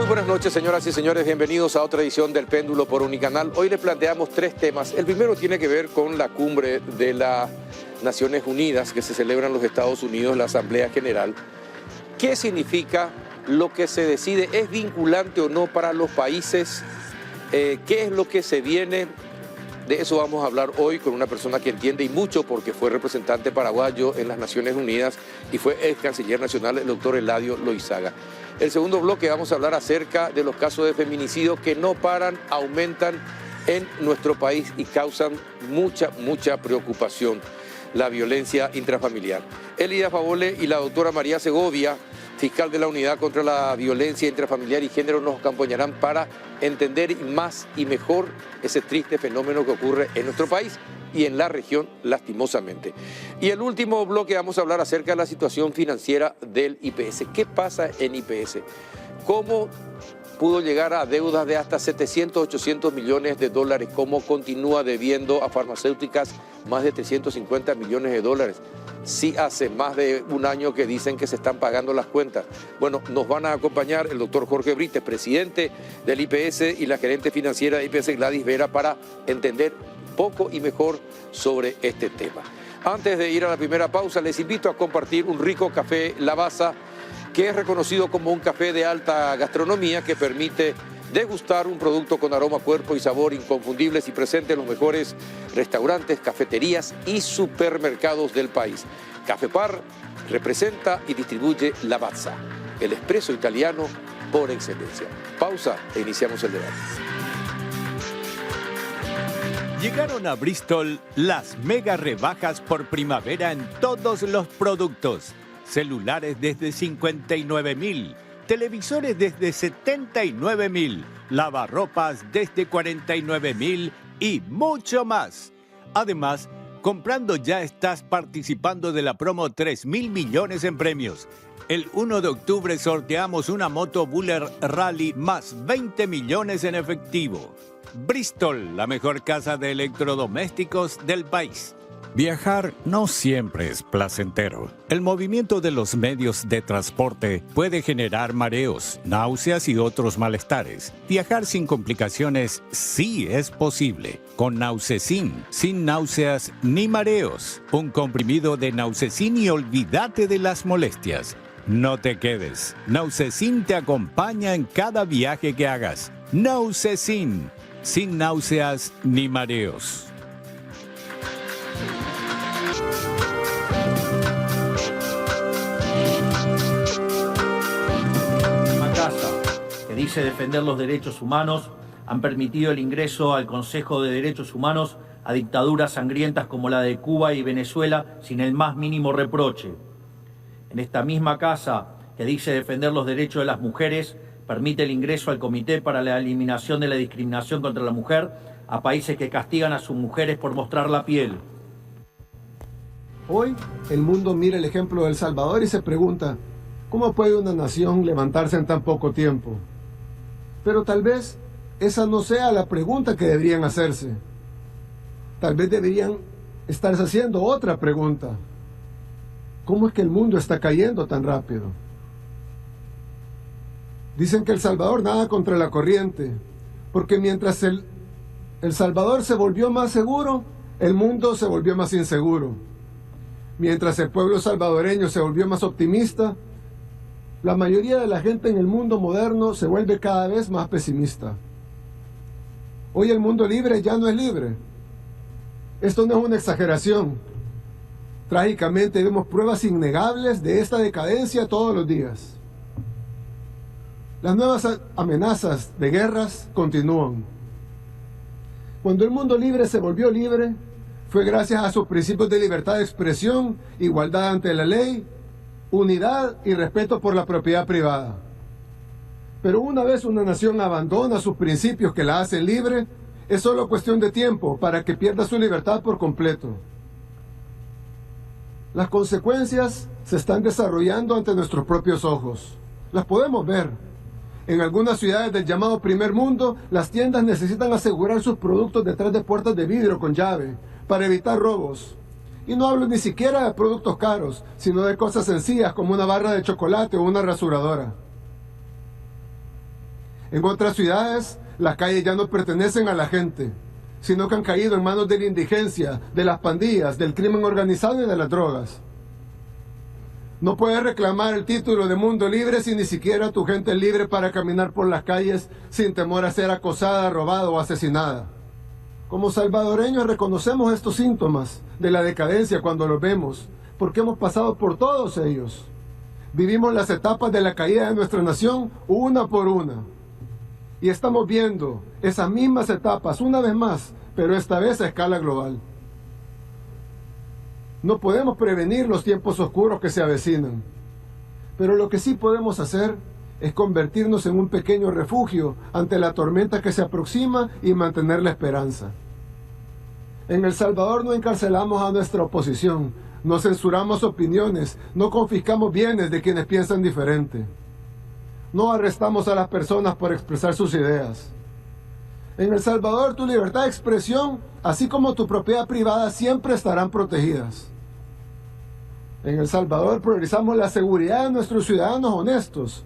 Buenas noches, señoras y señores, bienvenidos a otra edición del Péndulo por Unicanal. Hoy les planteamos tres temas. El primero tiene que ver con la cumbre de las Naciones Unidas que se celebra en los Estados Unidos, la Asamblea General. ¿Qué significa lo que se decide? ¿Es vinculante o no para los países? ¿Qué es lo que se viene? De eso vamos a hablar hoy con una persona que entiende y mucho porque fue representante paraguayo en las Naciones Unidas y fue ex canciller nacional, el doctor Eladio Loizaga. El segundo bloque vamos a hablar acerca de los casos de feminicidio que no paran, aumentan en nuestro país y causan mucha preocupación, la violencia intrafamiliar. Elida Favole y la doctora María Segovia, fiscal de la Unidad contra la Violencia Intrafamiliar y Género, nos acompañarán para entender más y mejor ese triste fenómeno que ocurre en nuestro país y en la región, lastimosamente. Y el último bloque vamos a hablar acerca de la situación financiera del IPS. ¿Qué pasa en IPS? ¿Cómo pudo llegar a deudas de hasta 700, 800 millones de dólares? ¿Cómo continúa debiendo a farmacéuticas más de 350 millones de dólares? Sí, hace más de un año que dicen que se están pagando las cuentas. Bueno, nos van a acompañar el doctor Jorge Brites, presidente del IPS, y la gerente financiera de IPS, Gladys Vera, para entender poco y mejor sobre este tema. Antes de ir a la primera pausa, les invito a compartir un rico café Lavazza, que es reconocido como un café de alta gastronomía que permite degustar un producto con aroma, cuerpo y sabor inconfundibles y presente en los mejores restaurantes, cafeterías y supermercados del país. Café Par representa y distribuye Lavazza, el espresso italiano por excelencia. Pausa e iniciamos el debate. Llegaron a Bristol las mega rebajas por primavera en todos los productos. Celulares desde 59.000, televisores desde 79.000, lavarropas desde 49.000 y mucho más. Además, comprando ya estás participando de la promo 3.000 millones en premios. El 1 de octubre sorteamos una moto Buller Rally más 20 millones en efectivo. Bristol, la mejor casa de electrodomésticos del país. Viajar no siempre es placentero. El movimiento de los medios de transporte puede generar mareos, náuseas y otros malestares. Viajar sin complicaciones sí es posible. Con Nausecin, sin náuseas ni mareos. Un comprimido de Nausecin y olvídate de las molestias. No te quedes. Nausecin te acompaña en cada viaje que hagas. Nausecin, sin náuseas ni mareos. Que dice defender los derechos humanos, han permitido el ingreso al Consejo de Derechos Humanos a dictaduras sangrientas como la de Cuba y Venezuela sin el más mínimo reproche. En esta misma casa, que dice defender los derechos de las mujeres, permite el ingreso al Comité para la Eliminación de la Discriminación contra la Mujer a países que castigan a sus mujeres por mostrar la piel. Hoy, el mundo mira el ejemplo de El Salvador y se pregunta, ¿cómo puede una nación levantarse en tan poco tiempo? Pero tal vez esa no sea la pregunta que deberían hacerse. Tal vez deberían estarse haciendo otra pregunta. ¿Cómo es que el mundo está cayendo tan rápido? Dicen que El Salvador nada contra la corriente, porque mientras El Salvador se volvió más seguro, el mundo se volvió más inseguro. Mientras el pueblo salvadoreño se volvió más optimista, la mayoría de la gente en el mundo moderno se vuelve cada vez más pesimista. Hoy el mundo libre ya no es libre. Esto no es una exageración. Trágicamente vemos pruebas innegables de esta decadencia todos los días. Las nuevas amenazas de guerras continúan. Cuando el mundo libre se volvió libre, fue gracias a sus principios de libertad de expresión, igualdad ante la ley, unidad y respeto por la propiedad privada. Pero una vez una nación abandona sus principios que la hacen libre, es solo cuestión de tiempo para que pierda su libertad por completo. Las consecuencias se están desarrollando ante nuestros propios ojos. Las podemos ver. En algunas ciudades del llamado primer mundo, las tiendas necesitan asegurar sus productos detrás de puertas de vidrio con llave para evitar robos. Y no hablo ni siquiera de productos caros, sino de cosas sencillas como una barra de chocolate o una rasuradora. En otras ciudades, las calles ya no pertenecen a la gente, sino que han caído en manos de la indigencia, de las pandillas, del crimen organizado y de las drogas. No puedes reclamar el título de mundo libre si ni siquiera tu gente es libre para caminar por las calles sin temor a ser acosada, robada o asesinada. Como salvadoreños reconocemos estos síntomas de la decadencia cuando los vemos, porque hemos pasado por todos ellos. Vivimos las etapas de la caída de nuestra nación una por una. Y estamos viendo esas mismas etapas una vez más, pero esta vez a escala global. No podemos prevenir los tiempos oscuros que se avecinan, pero lo que sí podemos hacer es convertirnos en un pequeño refugio ante la tormenta que se aproxima y mantener la esperanza. En El Salvador no encarcelamos a nuestra oposición, no censuramos opiniones, no confiscamos bienes de quienes piensan diferente. No arrestamos a las personas por expresar sus ideas. En El Salvador tu libertad de expresión, así como tu propiedad privada, siempre estarán protegidas. En El Salvador priorizamos la seguridad de nuestros ciudadanos honestos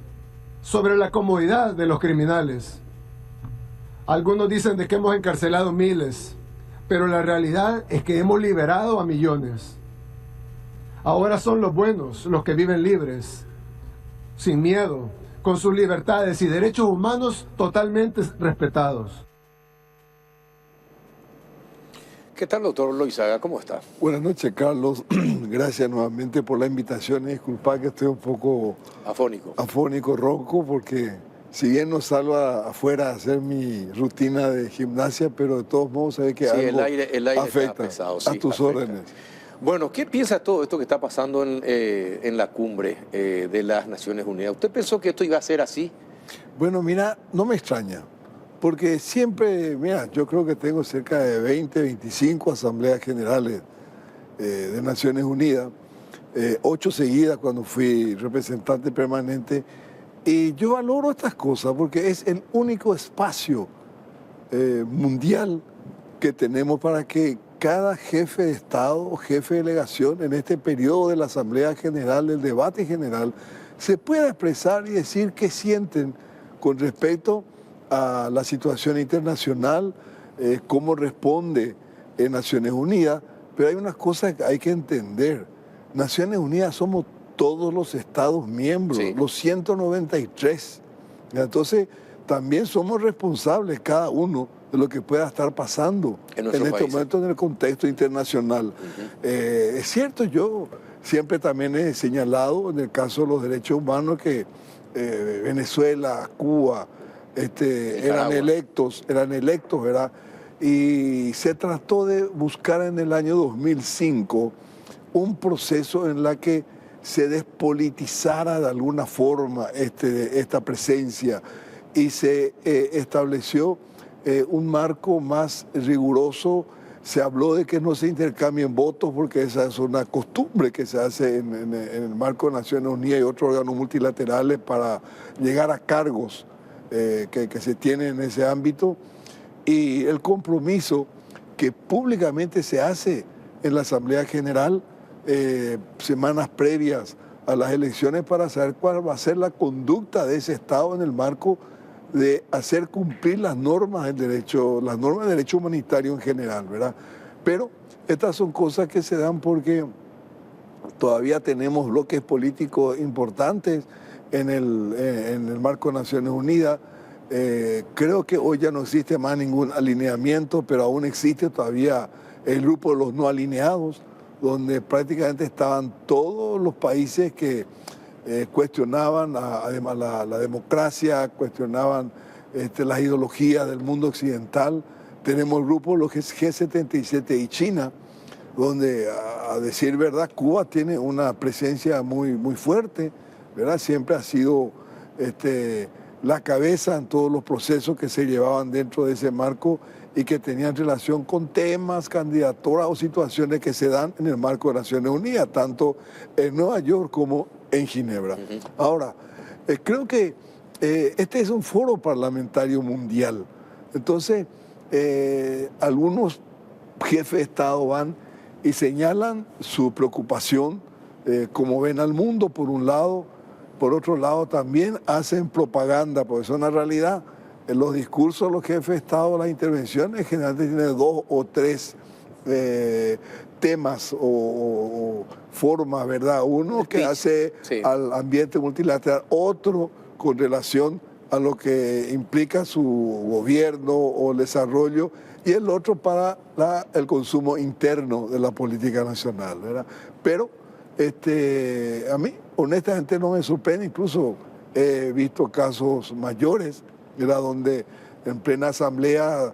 sobre la comodidad de los criminales. Algunos dicen de que hemos encarcelado miles, pero la realidad es que hemos liberado a millones. Ahora son los buenos los que viven libres, sin miedo, con sus libertades y derechos humanos totalmente respetados. ¿Qué tal, doctor Loizaga? ¿Cómo está? Buenas noches, Carlos. Gracias nuevamente por la invitación. Disculpa que estoy un poco afónico, ronco, porque si bien no salgo afuera a hacer mi rutina de gimnasia, pero de todos modos sabes que sí, algo el aire afecta está pesado, sí, a tus órdenes. Bueno, ¿qué piensa de todo esto que está pasando en la cumbre de las Naciones Unidas? ¿Usted pensó que esto iba a ser así? Bueno, mira, no me extraña. Porque siempre, mira, yo creo que tengo cerca de 20, 25 asambleas generales de Naciones Unidas, 8 seguidas cuando fui representante permanente, y yo valoro estas cosas porque es el único espacio mundial que tenemos para que cada jefe de Estado o jefe de delegación en este periodo de la Asamblea General, del debate general, se pueda expresar y decir qué sienten con respecto a la situación internacional, cómo responde en Naciones Unidas, pero hay unas cosas que hay que entender. Naciones Unidas somos todos los Estados miembros, sí, los 193. Entonces, también somos responsables cada uno de lo que pueda estar pasando en este momento en el contexto internacional. Es cierto, yo siempre también he señalado en el caso de los derechos humanos que Venezuela, Cuba, eran electos, ¿verdad? Y se trató de buscar en el año 2005 un proceso en el que se despolitizara de alguna forma esta presencia y se estableció un marco más riguroso. Se habló de que no se intercambien votos porque esa es una costumbre que se hace en el marco de Naciones Unidas y otros órganos multilaterales para llegar a cargos que se tiene en ese ámbito, y el compromiso que públicamente se hace en la Asamblea General semanas previas a las elecciones para saber cuál va a ser la conducta de ese Estado en el marco de hacer cumplir las normas del derecho humanitario en general, ¿verdad? Pero estas son cosas que se dan porque todavía tenemos bloques políticos importantes en el marco de Naciones Unidas. Creo que hoy ya no existe más ningún alineamiento, pero aún existe todavía el grupo de los no alineados, donde prácticamente estaban todos los países que cuestionaban además la democracia, cuestionaban las ideologías del mundo occidental. Tenemos el grupo los G77 y China, donde a decir verdad Cuba tiene una presencia muy, muy fuerte, ¿verdad? Siempre ha sido la cabeza en todos los procesos que se llevaban dentro de ese marco y que tenían relación con temas, candidaturas o situaciones que se dan en el marco de Naciones Unidas, tanto en Nueva York como en Ginebra. Ahora, creo que este es un foro parlamentario mundial. Entonces, algunos jefes de Estado van y señalan su preocupación, como ven al mundo, por un lado. Por otro lado, también hacen propaganda, porque es una realidad. En los discursos de los jefes de Estado, las intervenciones generalmente tienen 2 o 3 temas o formas, ¿verdad? Uno que hace al ambiente multilateral, otro con relación a lo que implica su gobierno o el desarrollo, y el otro para el consumo interno de la política nacional, ¿verdad? Pero a mí, honestamente, no me sorprende. Incluso he visto casos mayores, ¿verdad?, donde en plena asamblea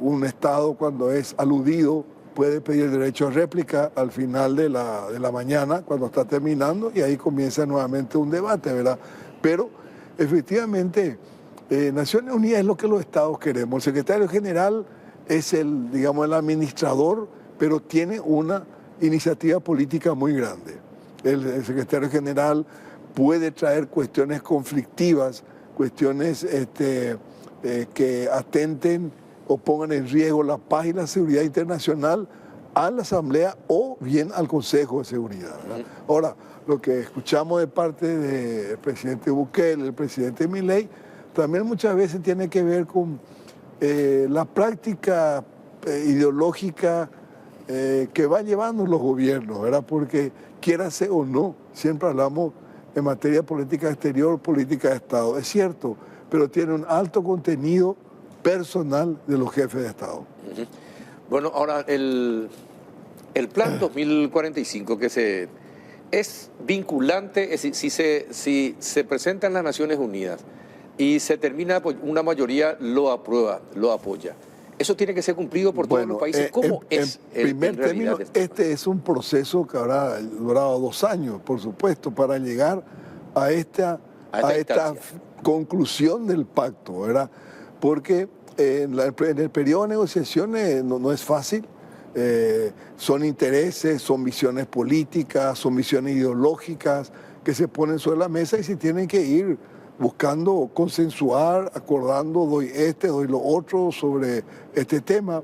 un Estado, cuando es aludido, puede pedir derecho a réplica al final de la mañana, cuando está terminando, y ahí comienza nuevamente un debate, ¿verdad? Pero efectivamente, Naciones Unidas es lo que los Estados queremos. El secretario general es el administrador, pero tiene una iniciativa política muy grande. El secretario general puede traer cuestiones conflictivas, cuestiones que atenten o pongan en riesgo la paz y la seguridad internacional a la Asamblea o bien al Consejo de Seguridad, ¿verdad? Ahora, lo que escuchamos de parte del presidente Bukele, el presidente Milei, también muchas veces tiene que ver con la práctica ideológica que van llevando los gobiernos, ¿verdad? Porque quiera ser o no, siempre hablamos en materia de política exterior, política de Estado. Es cierto, pero tiene un alto contenido personal de los jefes de Estado. Bueno, ahora el plan 2045 es vinculante, es decir, si se presenta en las Naciones Unidas y se termina, una mayoría lo aprueba, lo apoya. ¿Eso tiene que ser cumplido por todos los países? ¿Cómo es en primer término, este es un proceso que habrá durado 2 años, por supuesto, para llegar a esta conclusión del pacto, ¿verdad? Porque en el periodo de negociaciones no es fácil. Son intereses, son visiones políticas, son visiones ideológicas que se ponen sobre la mesa y se tienen que ir buscando consensuar, acordando, doy lo otro sobre este tema.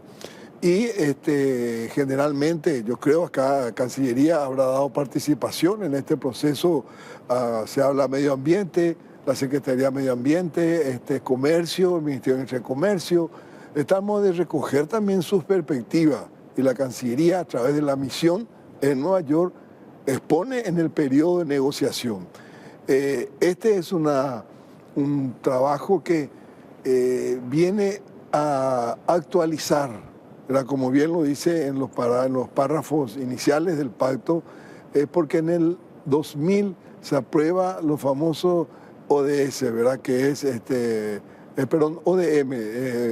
Y generalmente, yo creo acá Cancillería habrá dado participación en este proceso. Se habla medio ambiente, la Secretaría de Medio Ambiente, Comercio, el Ministerio de Comercio. Estamos de recoger también sus perspectivas, y la Cancillería, a través de la misión en Nueva York, expone en el periodo de negociación. Este es un trabajo que viene a actualizar, ¿verdad? Como bien lo dice en los párrafos iniciales del pacto, porque en el 2000 se aprueba los famosos ODS, ¿verdad? Que es ODM,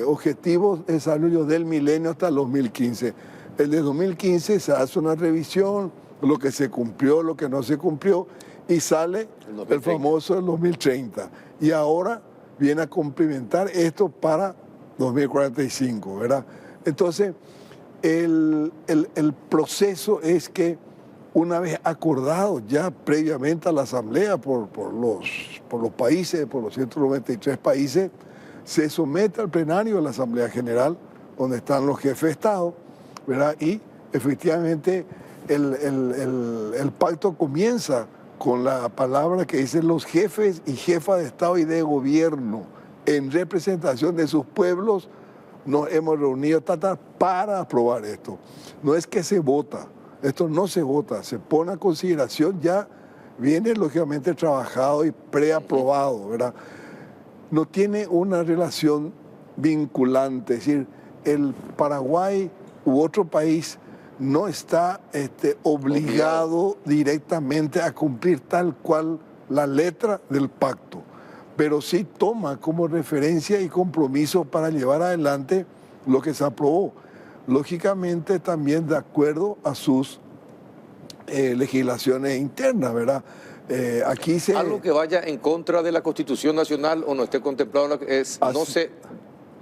Objetivos de Desarrollo del Milenio hasta el 2015. El de 2015 se hace una revisión, lo que se cumplió, lo que no se cumplió, y sale el famoso del 2030. Y ahora viene a complementar esto para 2045, ¿verdad? Entonces, el proceso es que una vez acordado ya previamente a la Asamblea por los países, por los 193 países, se somete al plenario de la Asamblea General, donde están los jefes de Estado, ¿verdad? Y efectivamente el pacto comienza con la palabra que dicen los jefes y jefas de Estado y de Gobierno, en representación de sus pueblos, nos hemos reunido para aprobar esto. No es que se vota, esto no se vota, se pone a consideración, ya viene lógicamente trabajado y preaprobado, ¿verdad? No tiene una relación vinculante, es decir, el Paraguay u otro país no está obligado directamente a cumplir tal cual la letra del pacto, pero sí toma como referencia y compromiso para llevar adelante lo que se aprobó, lógicamente también de acuerdo a sus legislaciones internas, ¿verdad? Algo que vaya en contra de la Constitución Nacional o no esté contemplado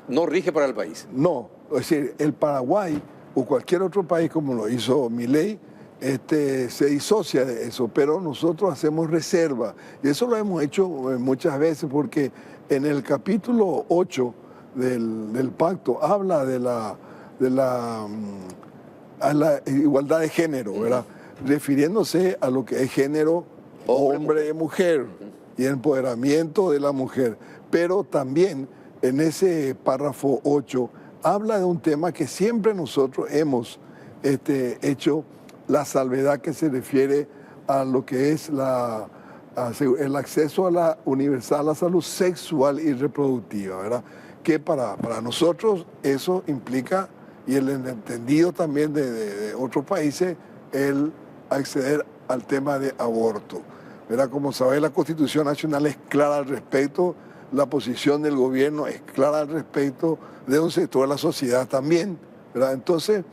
no rige para el país. No, es decir, el Paraguay o cualquier otro país, como lo hizo Milei, se disocia de eso, pero nosotros hacemos reserva. Y eso lo hemos hecho muchas veces porque en el capítulo 8 del pacto habla de la igualdad de género, ¿verdad? Refiriéndose a lo que es género hombre y mujer y empoderamiento de la mujer. Pero también en ese párrafo 8 habla de un tema que siempre nosotros hemos hecho la salvedad que se refiere a lo que es el acceso a la universal a la salud sexual y reproductiva, ¿verdad? Que para nosotros eso implica, y el entendido también de otros países, el acceder al tema de aborto, ¿verdad? Como sabéis, la Constitución Nacional es clara al respecto, la posición del gobierno es clara al respecto, de un sector de la sociedad también, ¿verdad? Entonces,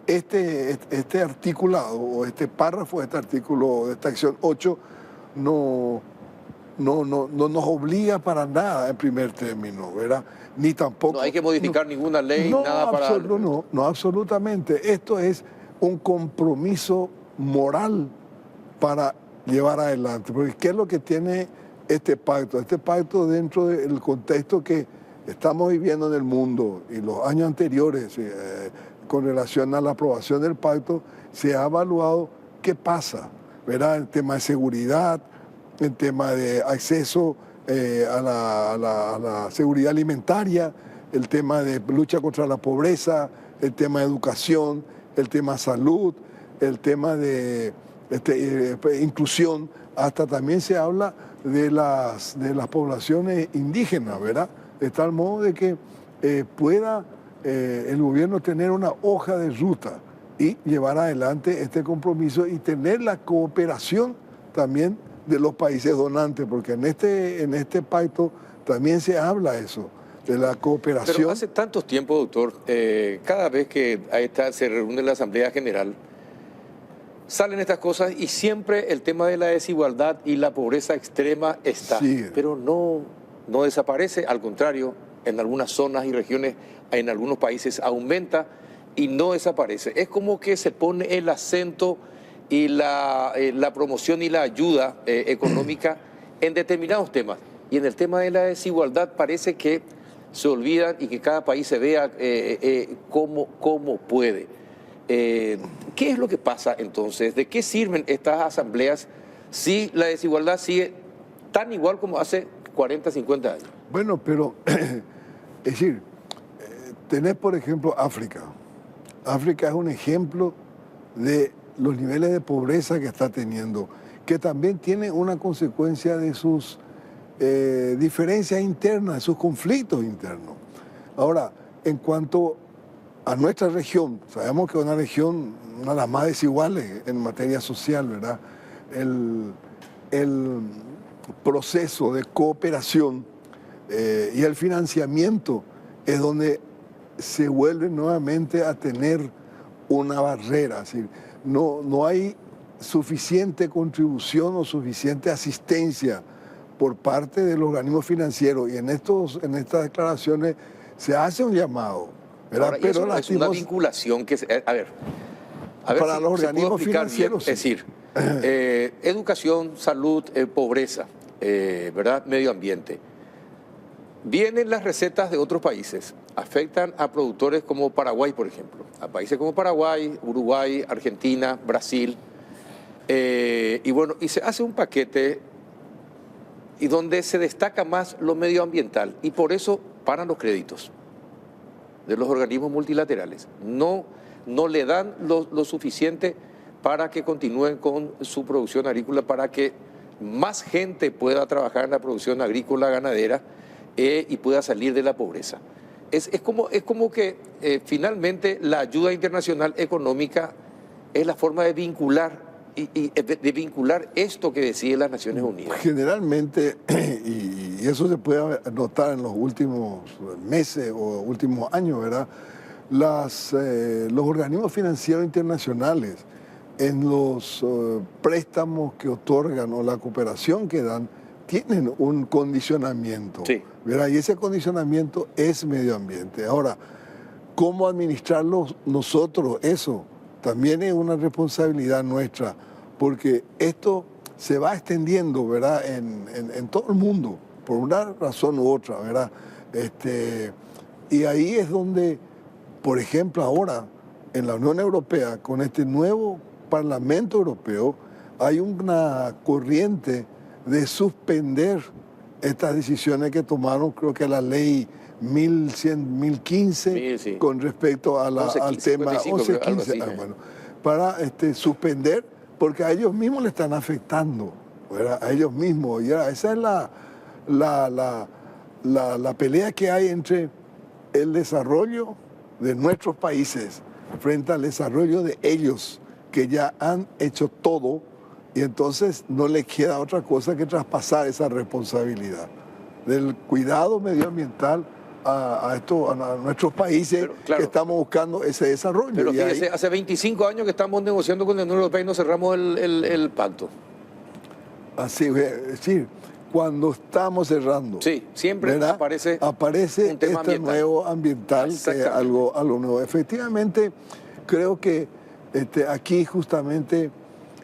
este articulado o este párrafo de este artículo, de esta acción 8, no nos obliga para nada en primer término, ¿verdad? Ni tampoco... No hay que modificar ninguna ley, nada para... No, absolutamente. Esto es un compromiso moral para llevar adelante. Porque ¿qué es lo que tiene este pacto? Este pacto, dentro del contexto que estamos viviendo en el mundo y los años anteriores, con relación a la aprobación del pacto, se ha evaluado qué pasa, ¿verdad? El tema de seguridad, el tema de acceso a la seguridad alimentaria, el tema de lucha contra la pobreza, el tema de educación, el tema de salud, el tema de inclusión, hasta también se habla de las poblaciones indígenas, ¿verdad? De tal modo de que pueda el gobierno tener una hoja de ruta y llevar adelante este compromiso y tener la cooperación también de los países donantes, porque en este pacto también se habla eso, de la cooperación. Pero hace tantos tiempos, doctor, cada vez que se reúne la Asamblea General, salen estas cosas y siempre el tema de la desigualdad y la pobreza extrema está, sí, pero no desaparece, al contrario, en algunas zonas y regiones, en algunos países aumenta y no desaparece. Es como que se pone el acento y la promoción y la ayuda económica en determinados temas. Y en el tema de la desigualdad parece que se olvidan y que cada país se vea cómo puede. ¿Qué es lo que pasa entonces? ¿De qué sirven estas asambleas si la desigualdad sigue tan igual como hace 40, 50 años? Bueno, pero es decir, tenés por ejemplo África. África es un ejemplo de los niveles de pobreza que está teniendo, que también tiene una consecuencia de sus diferencias internas, de sus conflictos internos. Ahora, en cuanto a nuestra región, sabemos que es una región, una de las más desiguales en materia social, ¿verdad? El proceso de cooperación y el financiamiento es donde se vuelve nuevamente a tener una barrera, es decir, no hay suficiente contribución o suficiente asistencia por parte de los organismos financieros, y en estas declaraciones se hace un llamado, ¿verdad? Ahora, pero es una vinculación que a ver para si los organismos financieros, bien. Es decir, educación, salud, pobreza, ¿verdad? Medio ambiente. Vienen las recetas de otros países, afectan a productores como Paraguay, por ejemplo, a países como Paraguay, Uruguay, Argentina, Brasil, y bueno, y se hace un paquete y donde se destaca más lo medioambiental, y por eso paran los créditos de los organismos multilaterales. No le dan lo suficiente para que continúen con su producción agrícola, para que más gente pueda trabajar en la producción agrícola, ganadera, y pueda salir de la pobreza. Es como que finalmente la ayuda internacional económica es la forma de vincular de vincular esto que deciden las Naciones Unidas. Generalmente, y eso se puede notar en los últimos meses o últimos años, ¿verdad? Los organismos financieros internacionales, en los préstamos que otorgan o la cooperación que dan, tienen un condicionamiento, sí, ¿verdad? Y ese condicionamiento es medio ambiente. Ahora, ¿cómo administrarlo nosotros eso? también es una responsabilidad nuestra, porque esto se va extendiendo, ¿verdad?, en todo el mundo, por una razón u otra, ¿verdad? Y ahí es donde, por ejemplo, ahora, en la Unión Europea, con este nuevo Parlamento Europeo, hay una corriente de suspender estas decisiones que tomaron, creo que la ley 1115, sí, con respecto a al tema 1115, bueno, para suspender, porque a ellos mismos le están afectando, ¿verdad? A ellos mismos. Y esa es la pelea que hay entre el desarrollo de nuestros países frente al desarrollo de ellos, que ya han hecho todo, y entonces no les queda otra cosa que traspasar esa responsabilidad del cuidado medioambiental a nuestros países. Pero, claro, que estamos buscando ese desarrollo. Pero y fíjese, ahí, hace 25 años que estamos negociando con la Unión Europea y no cerramos el pacto. así, es decir, cuando estamos cerrando, Sí, siempre ¿verdad?, aparece un tema nuevo ambiental, que es algo nuevo. Efectivamente, creo que aquí justamente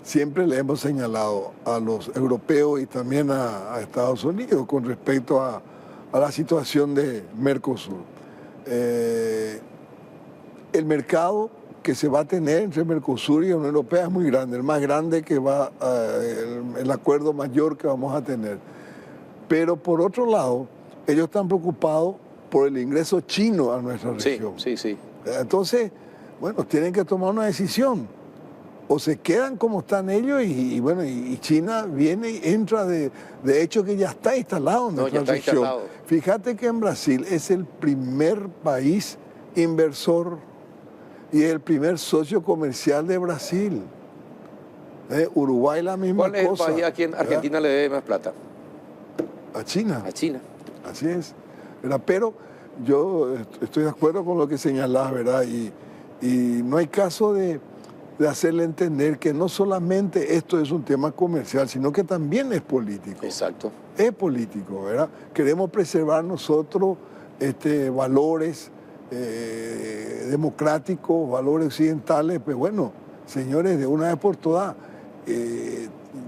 siempre le hemos señalado a los europeos y también a Estados Unidos con respecto a la situación de Mercosur. El mercado que se va a tener entre Mercosur y la Unión Europea es muy grande, el más grande que va, el acuerdo mayor que vamos a tener. Pero por otro lado, ellos están preocupados por el ingreso chino a nuestra región. Sí. Entonces, bueno, tienen que tomar una decisión. O se quedan como están ellos y China viene y entra de hecho que ya está instalado en nuestra región. Instalado. Fíjate que en Brasil es el primer país inversor y el primer socio comercial de Brasil. Uruguay la misma cosa. ¿Cuál es el país a quien Argentina le debe más plata? A China. A China. Así es. ¿Verdad? Pero yo estoy de acuerdo con lo que señalás, ¿verdad? Y no hay caso de hacerle entender que no solamente esto es un tema comercial, sino que también es político. Exacto. Es político, ¿verdad? Queremos preservar nosotros valores democráticos, valores occidentales, pues bueno, señores, de una vez por todas,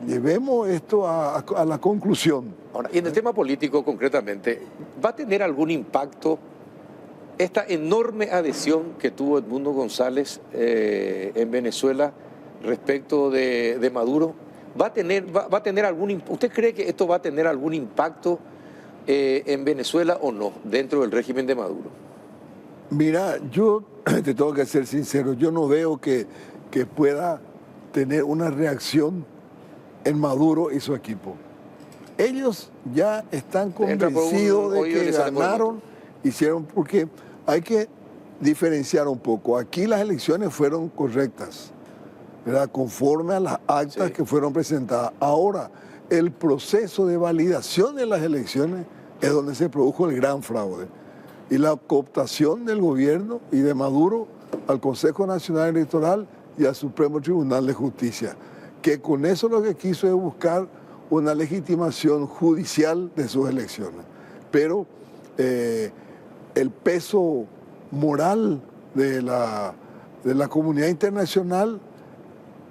llevemos esto a la conclusión. Ahora, y en el tema político concretamente, ¿va a tener algún impacto esta enorme adhesión que tuvo Edmundo González en Venezuela respecto de Maduro? ¿Va a tener algún, ¿usted cree que esto va a tener algún impacto en Venezuela o no, dentro del régimen de Maduro? Mira, yo te tengo que ser sincero, yo no veo que pueda tener una reacción en Maduro y su equipo. Ellos ya están convencidos de que ganaron, hicieron, porque hay que diferenciar un poco. Aquí las elecciones fueron correctas, ¿verdad?, conforme a las actas que fueron presentadas. Ahora, el proceso de validación de las elecciones es donde se produjo el gran fraude. Y la cooptación del gobierno y de Maduro al Consejo Nacional Electoral y al Supremo Tribunal de Justicia, que con eso lo que quiso es buscar una legitimación judicial de sus elecciones. Pero el peso moral de la comunidad internacional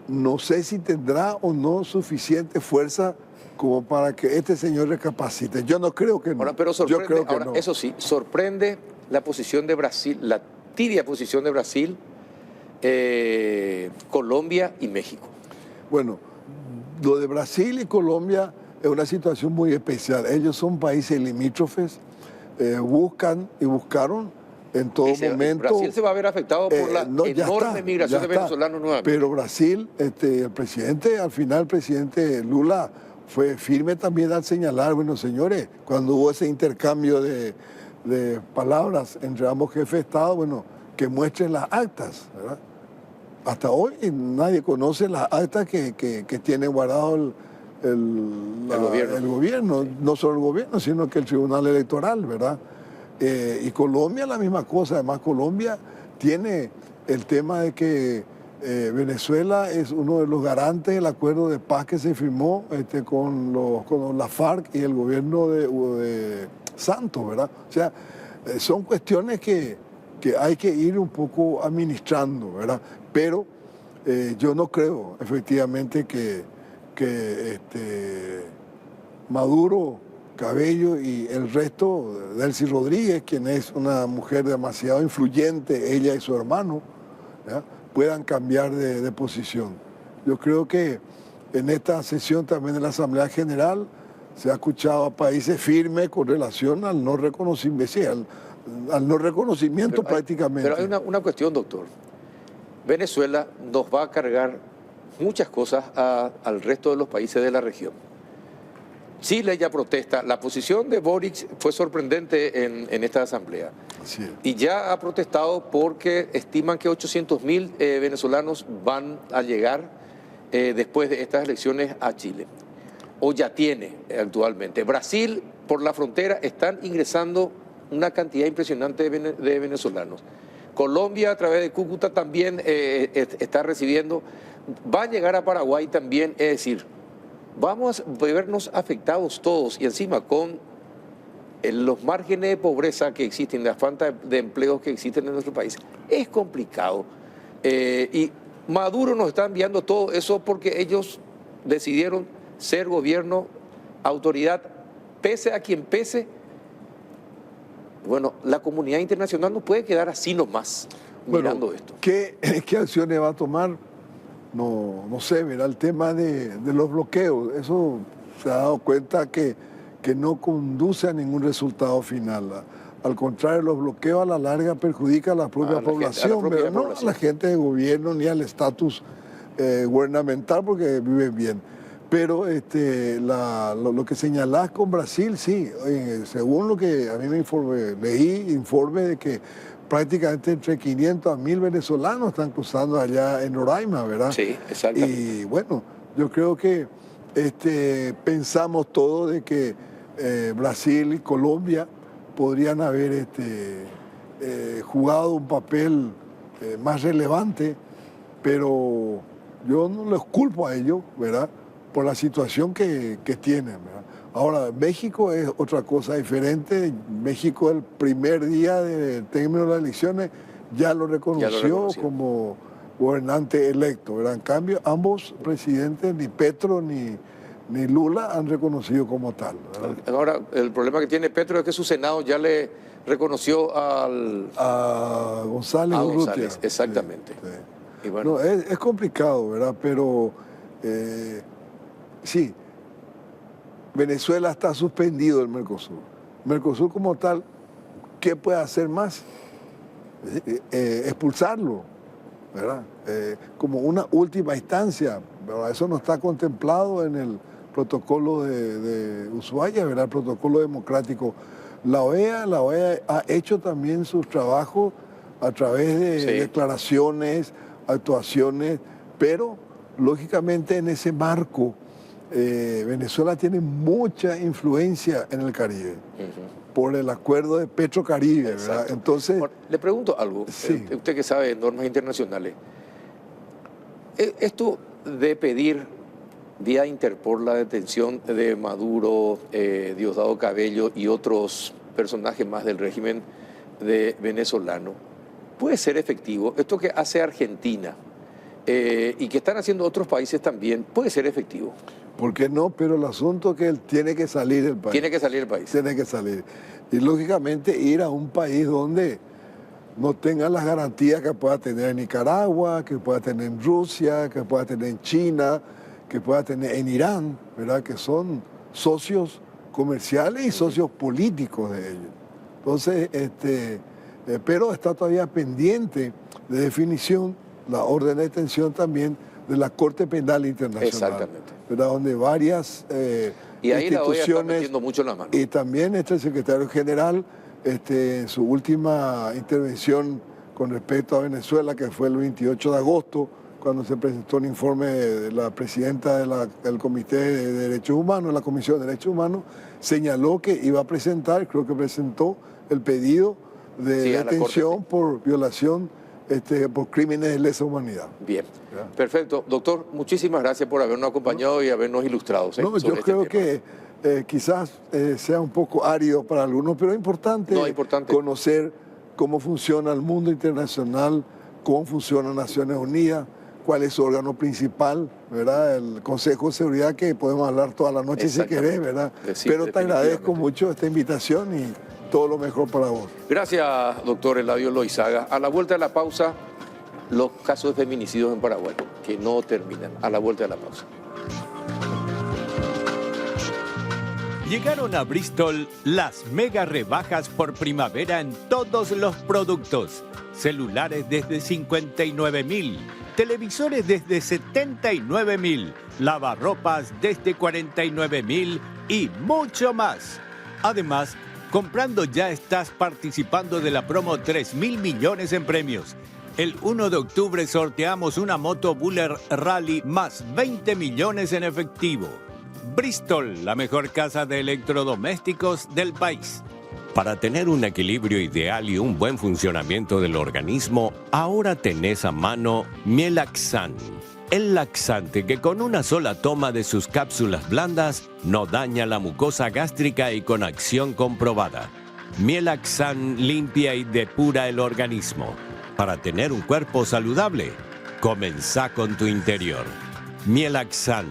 no sé si tendrá o no suficiente fuerza como para que este señor recapacite. Yo no creo que no. Ahora, pero sorprende, yo creo que ahora, no. Eso sí, sorprende la posición de Brasil, la tibia posición de Brasil, Colombia y México. Bueno, lo de Brasil y Colombia es una situación muy especial. Ellos son países limítrofes, buscan y buscaron en todo momento. Brasil se va a ver afectado por la enorme migración de venezolanos nuevamente. Pero Brasil, el presidente, al final el presidente Lula fue firme también al señalar, bueno, señores, cuando hubo ese intercambio de palabras entre ambos jefes de Estado, bueno, que muestren las actas, ¿verdad? Hasta hoy nadie conoce las actas que tiene guardado el gobierno, no solo el gobierno, sino que el Tribunal Electoral, ¿verdad? Y Colombia la misma cosa. Además, Colombia tiene el tema de que Venezuela es uno de los garantes del acuerdo de paz que se firmó con la FARC y el gobierno de Santos, ¿verdad? O sea, son cuestiones que hay que ir un poco administrando, ¿verdad? Pero Yo no creo efectivamente que Maduro, Cabello y el resto, Delcy Rodríguez, quien es una mujer demasiado influyente, ella y su hermano, ¿ya?, puedan cambiar de posición. Yo creo que en esta sesión también de la Asamblea General se ha escuchado a países firmes con relación al no reconocimiento, sí, al no reconocimiento prácticamente. Pero hay una cuestión, doctor. Venezuela nos va a cargar muchas cosas al resto de los países de la región. Chile ya protesta. La posición de Boric fue sorprendente en esta asamblea. Así es. Y ya ha protestado porque estiman que 800.000 venezolanos van a llegar después de estas elecciones a Chile. O ya tiene actualmente. Brasil, por la frontera, están ingresando una cantidad impresionante de venezolanos. Colombia, a través de Cúcuta, también está recibiendo. Va a llegar a Paraguay también, es decir, vamos a vernos afectados todos y encima con los márgenes de pobreza que existen, la falta de empleos que existen en nuestro país. Es complicado. Y Maduro nos está enviando todo eso porque ellos decidieron ser gobierno, autoridad, pese a quien pese. Bueno, la comunidad internacional no puede quedar así nomás mirando esto. ¿Qué acciones va a tomar? No sé, mira, el tema de los bloqueos, eso se ha dado cuenta que no conduce a ningún resultado final. Al contrario, los bloqueos a la larga perjudican a la propia población, pero no a la gente de gobierno ni al estatus gubernamental porque viven bien. Pero lo que señalás con Brasil, sí, según lo que a mí leí informe de que prácticamente entre 500 a 1000 venezolanos están cruzando allá en Roraima, ¿verdad? Sí, exactamente. Y bueno, yo creo que pensamos todos de que Brasil y Colombia podrían haber jugado un papel más relevante, pero yo no les culpo a ellos, ¿verdad?, por la situación que tienen, ¿verdad? Ahora, México es otra cosa diferente. México el primer día del término de las elecciones ya lo reconoció como gobernante electo, ¿verdad? En cambio, ambos presidentes, ni Petro ni Lula, han reconocido como tal, ¿verdad? Ahora, el problema que tiene Petro es que su Senado ya le reconoció a González Urrutia. Exactamente. Sí, sí. Y bueno, No, es complicado, ¿verdad? Pero sí, Venezuela está suspendido del Mercosur. Mercosur como tal, ¿qué puede hacer más? Expulsarlo, ¿verdad? Como una última instancia, ¿verdad? Eso no está contemplado en el protocolo de Ushuaia, ¿verdad? El protocolo democrático. La OEA ha hecho también sus trabajos a través de declaraciones, actuaciones, pero lógicamente en ese marco Venezuela tiene mucha influencia en el Caribe por el acuerdo de Petrocaribe, ¿verdad? Entonces, bueno, le pregunto algo, usted que sabe de normas internacionales, esto de pedir vía Interpol la detención de Maduro, Diosdado Cabello y otros personajes más del régimen venezolano, ¿puede ser efectivo? Esto que hace Argentina y que están haciendo otros países también, ¿puede ser efectivo? ¿por qué no? Pero el asunto es que él tiene que salir del país. Tiene que salir del país. Tiene que salir. Y lógicamente ir a un país donde no tenga las garantías que pueda tener en Nicaragua, que pueda tener en Rusia, que pueda tener en China, que pueda tener en Irán, ¿verdad? Que son socios comerciales y socios políticos de ellos. Entonces, pero está todavía pendiente de definición la orden de detención también de la Corte Penal Internacional. Exactamente. ¿Verdad? Donde varias y ahí la OEA está instituciones metiendo mucho la mano. y también el secretario general en su última intervención con respecto a Venezuela, que fue el 28 de agosto, cuando se presentó un informe de la presidenta del Comité de Derechos Humanos, la Comisión de Derechos Humanos, señaló que iba a presentar, creo que presentó el pedido de detención por violación, por crímenes de lesa humanidad. Bien, perfecto. Doctor, muchísimas gracias por habernos acompañado y habernos ilustrado. No, yo creo que quizás sea un poco árido para algunos, pero es importante, conocer cómo funciona el mundo internacional, cómo funciona Naciones Unidas, cuál es su órgano principal, ¿verdad? El Consejo de Seguridad, que podemos hablar toda la noche si querés, ¿verdad? Sí, pero te agradezco mucho esta invitación y todo lo mejor para vos. Gracias, doctor Eladio Loizaga. A la vuelta de la pausa, los casos de feminicidios en Paraguay, que no terminan. A la vuelta de la pausa. Llegaron a Bristol las mega rebajas por primavera en todos los productos. Celulares desde 59.000, televisores desde 79.000, lavarropas desde 49.000 y mucho más. Además, comprando ya estás participando de la promo 3.000 millones en premios. El 1 de octubre sorteamos una moto Buller Rally más 20 millones en efectivo. Bristol, la mejor casa de electrodomésticos del país. Para tener un equilibrio ideal y un buen funcionamiento del organismo, ahora tenés a mano Mielaxan, el laxante que con una sola toma de sus cápsulas blandas no daña la mucosa gástrica y con acción comprobada. Mielaxan limpia y depura el organismo. Para tener un cuerpo saludable, comenzá con tu interior. Mielaxan,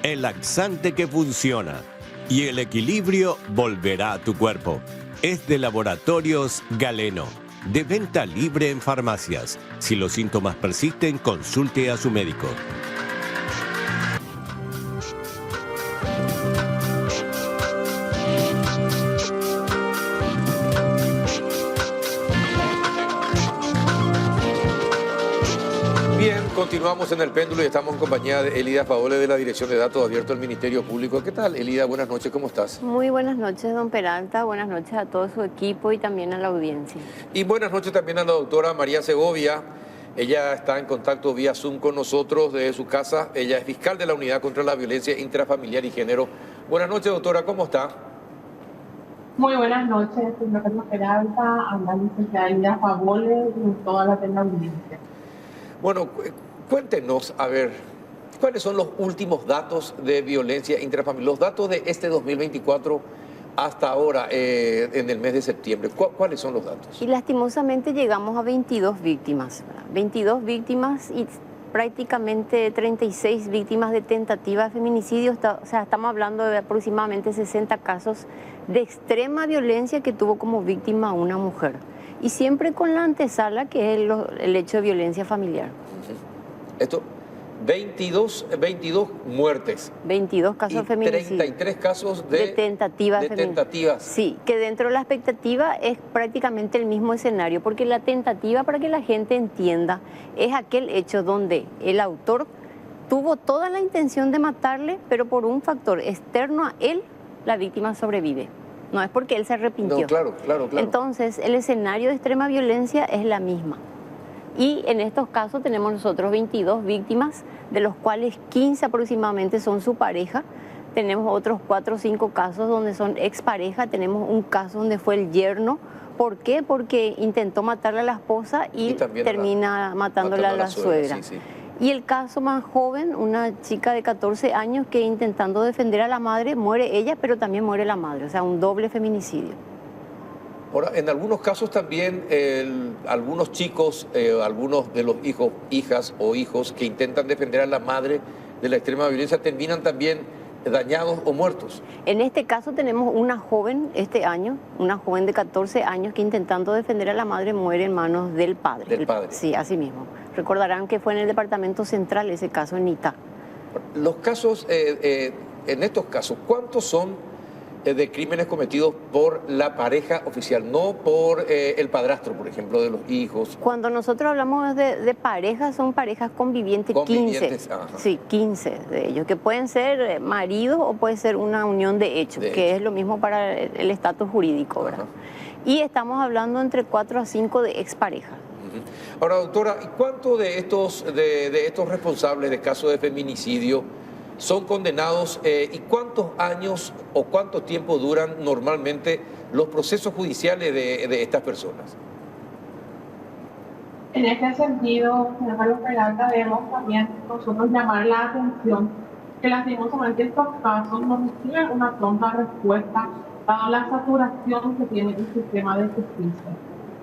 el laxante que funciona, y el equilibrio volverá a tu cuerpo. Es de Laboratorios Galeno, de venta libre en farmacias. Si los síntomas persisten, consulte a su médico. Continuamos en el péndulo y estamos en compañía de Elida Favole de la Dirección de Datos Abiertos del Ministerio Público. ¿Qué tal, Elida? Buenas noches, ¿cómo estás? Muy buenas noches, don Peralta. Buenas noches a todo su equipo y también a la audiencia. Y buenas noches también a la doctora María Segovia. Ella está en contacto vía Zoom con nosotros desde su casa. Ella es fiscal de la Unidad contra la Violencia Intrafamiliar y Género. Buenas noches, doctora, ¿cómo está? Muy buenas noches, señor Peralta, a la licenciada Elida Favole y toda la audiencia. Bueno, cuéntenos, a ver, ¿cuáles son los últimos datos de violencia intrafamiliar? Los datos de este 2024 hasta ahora, en el mes de septiembre. ¿Cuáles son los datos? Y lastimosamente llegamos a 22 víctimas. 22 víctimas y prácticamente 36 víctimas de tentativa de feminicidio. O sea, estamos hablando de aproximadamente 60 casos de extrema violencia que tuvo como víctima una mujer. Y siempre con la antesala que es el hecho de violencia familiar. Esto, 22 muertes. 22 casos de feminicidio. 33 casos de tentativas. Sí, que dentro de la expectativa es prácticamente el mismo escenario, porque la tentativa, para que la gente entienda, es aquel hecho donde el autor tuvo toda la intención de matarle, pero por un factor externo a él, la víctima sobrevive. No es porque él se arrepintió. No, claro. Entonces, el escenario de extrema violencia es la misma. Y en estos casos tenemos nosotros 22 víctimas, de los cuales 15 aproximadamente son su pareja. Tenemos otros 4 o 5 casos donde son expareja. Tenemos un caso donde fue el yerno. ¿Por qué? Porque intentó matarle a la esposa y termina matándola a la suegra. Sí. Y el caso más joven, una chica de 14 años que intentando defender a la madre, muere ella, pero también muere la madre. O sea, un doble feminicidio. Ahora, en algunos casos también, algunos chicos, algunos de los hijas o hijos que intentan defender a la madre de la extrema violencia terminan también dañados o muertos. En este caso tenemos una joven este año, una joven de 14 años que intentando defender a la madre muere en manos del padre. ¿Del padre? Sí, así mismo. Recordarán que fue en el Departamento Central ese caso en Itá. Los casos, en estos casos, ¿cuántos son de crímenes cometidos por la pareja oficial, no por el padrastro, por ejemplo, de los hijos? Cuando nosotros hablamos de parejas, son parejas convivientes, 15. Ajá. Sí, 15 de ellos, que pueden ser maridos o puede ser una unión de hechos, es lo mismo para el estatus jurídico, ¿verdad? Ajá. Y estamos hablando entre 4 a 5 de exparejas. Ahora, doctora, ¿cuántos de estos responsables de casos de feminicidio son condenados y cuántos años o cuánto tiempo duran normalmente los procesos judiciales de estas personas? En este sentido, señor Carlos Peralta, debemos también nosotros llamar la atención que lastimosamente estos casos no reciben una pronta respuesta dado la saturación que tiene el sistema de justicia.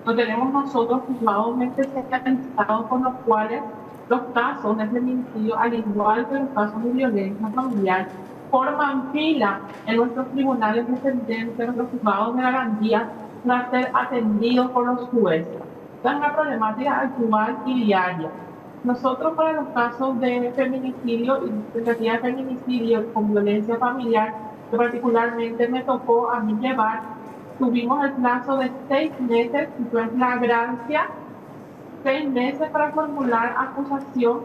No tenemos nosotros juzgados especializados con los cuales Los casos de feminicidio, al igual que los casos de violencia familiar, forman fila en nuestros tribunales de sentencia, en nuestros juzgados de garantía, para ser atendidos por los jueces. Esta es una problemática actual y diaria. Nosotros, para los casos de feminicidio y tentativa de feminicidio con violencia familiar, que particularmente me tocó a mí llevar, tuvimos el plazo de 6 meses, y fue flagrancia, 6 meses para formular acusación,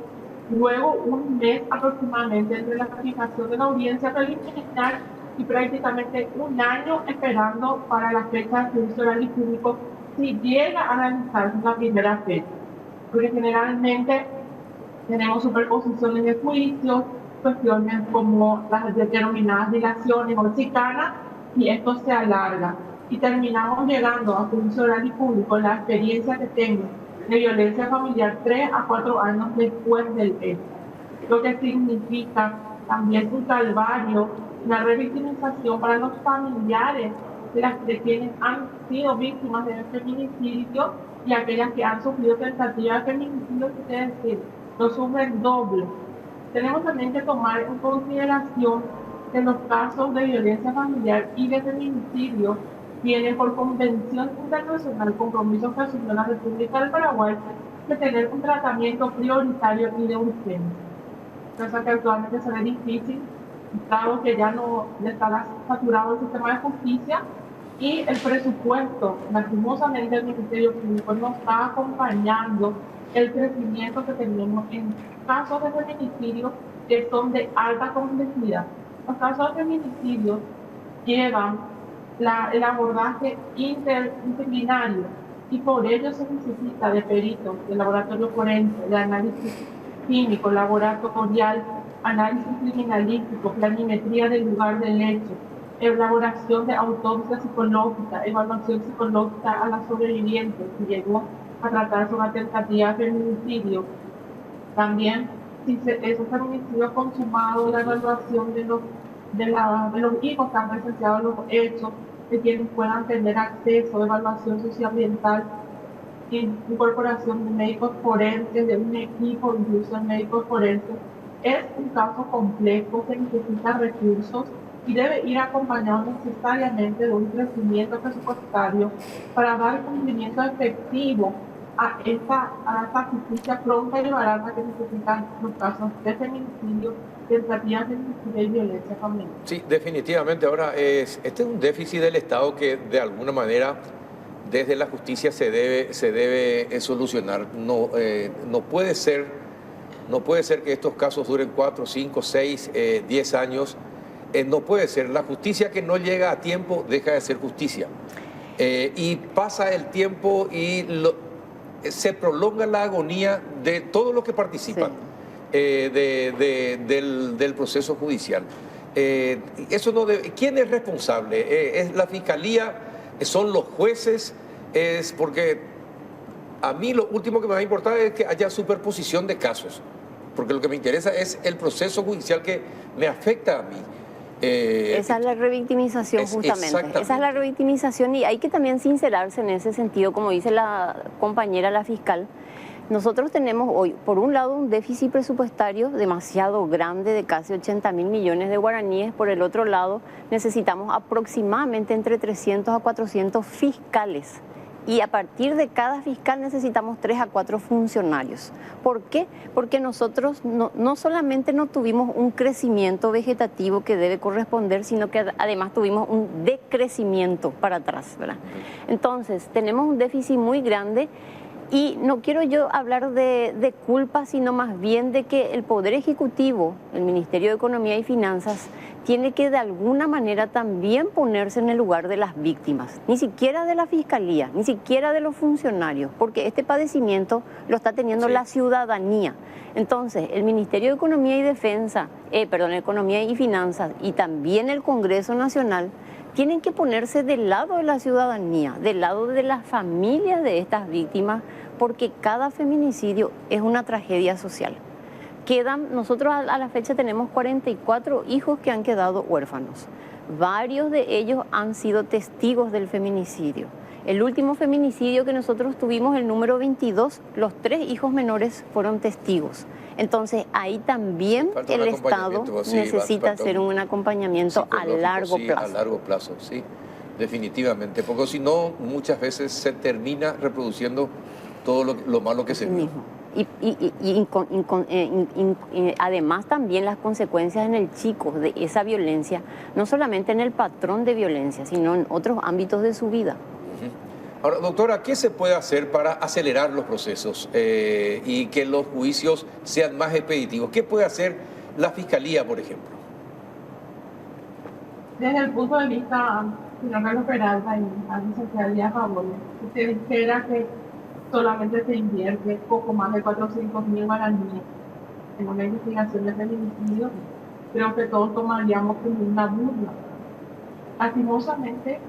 luego 1 mes aproximadamente entre la fijación de la audiencia preliminar y prácticamente 1 año esperando para la fecha de juicio oral y público si llega a realizarse la primera fecha. Porque generalmente tenemos superposiciones de juicios, cuestiones como las denominadas dilaciones o chicanas, y esto se alarga. Y terminamos llegando a juicio oral y público, la experiencia que tengo de violencia familiar 3 a 4 años después del hecho. Lo que significa también un calvario, una revictimización para los familiares de quienes han sido víctimas de feminicidio y aquellas que han sufrido tentativa de feminicidio, que es decir, lo sufren doble. Tenemos también que tomar en consideración que los casos de violencia familiar y de feminicidio tienen por convención internacional compromisos que asumió la República del Paraguay de tener un tratamiento prioritario y de urgencia. Cosa que actualmente se ve difícil, dado que ya no está saturado el sistema de justicia y el presupuesto, lastimosamente, el Ministerio Público no está acompañando el crecimiento que tenemos en casos de feminicidio que son de alta complejidad. Los casos de feminicidio llevan el abordaje interdisciplinario y por ello se necesita de peritos, de laboratorio forense, de análisis químico, laboratorial, análisis criminalístico, planimetría del lugar del hecho, elaboración de autopsia psicológica, evaluación psicológica a las sobrevivientes que llegó a tratarse una tentativa de feminicidio. También, si esos feminicidios consumados, la evaluación de los hijos que han presenciado los hechos, de quienes puedan tener acceso a evaluación socioambiental, incorporación de médicos forenses, de un equipo incluso de médicos forenses. Es un caso complejo que necesita recursos y debe ir acompañado necesariamente de un crecimiento presupuestario para dar cumplimiento efectivo a esta justicia pronta y barata que necesitan los casos de feminicidio, tentativas de feminicidio y violencia familiar. Sí, definitivamente. Ahora, este es un déficit del Estado que de alguna manera desde la justicia se debe solucionar. No puede ser que estos casos duren 4, 5, 6, 10 años. No puede ser. La justicia que no llega a tiempo deja de ser justicia. Y pasa el tiempo y se prolonga la agonía de todos los que participan del proceso judicial. Eso no debe, ¿quién es responsable? ¿Es la Fiscalía? ¿Son los jueces? Es porque a mí lo último que me va a importar es que haya superposición de casos, porque lo que me interesa es el proceso judicial que me afecta a mí. Esa es la revictimización, justamente. Esa es la revictimización y hay que también sincerarse en ese sentido, como dice la compañera, la fiscal. Nosotros tenemos hoy, por un lado, un déficit presupuestario demasiado grande de casi 80.000 millones de guaraníes. Por el otro lado, necesitamos aproximadamente entre 300 a 400 fiscales. Y a partir de cada fiscal necesitamos 3 a 4 funcionarios. ¿Por qué? Porque nosotros no solamente no tuvimos un crecimiento vegetativo que debe corresponder, sino que además tuvimos un decrecimiento para atrás, ¿verdad? Entonces, tenemos un déficit muy grande. Y no quiero yo hablar de culpa, sino más bien de que el Poder Ejecutivo, el Ministerio de Economía y Finanzas, tiene que de alguna manera también ponerse en el lugar de las víctimas, ni siquiera de la Fiscalía, ni siquiera de los funcionarios, porque este padecimiento lo está teniendo la ciudadanía. Entonces, el Ministerio de Economía Economía y Finanzas y también el Congreso Nacional tienen que ponerse del lado de la ciudadanía, del lado de las familias de estas víctimas, porque cada feminicidio es una tragedia social. Nosotros a la fecha tenemos 44 hijos que han quedado huérfanos. Varios de ellos han sido testigos del feminicidio. El último feminicidio que nosotros tuvimos, el número 22, los 3 hijos menores fueron testigos. Entonces ahí también el Estado necesita hacer un acompañamiento a largo plazo. A largo plazo, sí, definitivamente, porque si no muchas veces se termina reproduciendo todo lo malo que se vio. Y además también las consecuencias en el chico de esa violencia, no solamente en el patrón de violencia, sino en otros ámbitos de su vida. Ahora, doctora, ¿qué se puede hacer para acelerar los procesos y que los juicios sean más expeditivos? ¿Qué puede hacer la Fiscalía, por ejemplo? Desde el punto de vista, señor Carlos Peralta y a mi Secretaría a favor, usted espera que solamente se invierte poco más de 400.000 guaraníes en una investigación de feminicidio. Creo que todos tomaríamos como una burla. Lastimosamente,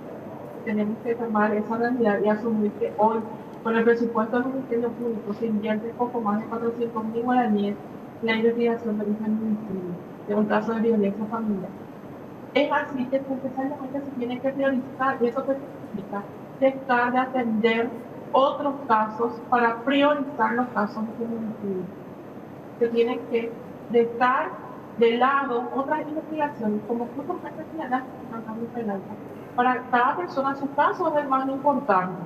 tenemos que tomar esa realidad y asumir que hoy, con el presupuesto del Ministerio Público, se invierte poco más de 400.000 guaraníes en la investigación de un feminicidio, de un caso de violencia familiar. Es así que necesariamente se tiene que priorizar, y eso significa dejar de atender otros casos para priorizar los casos de feminicidio. Se tienen que dejar de lado otras investigaciones, como justamente señalaste, Carlos Peralta. Para cada persona su caso es el más importante,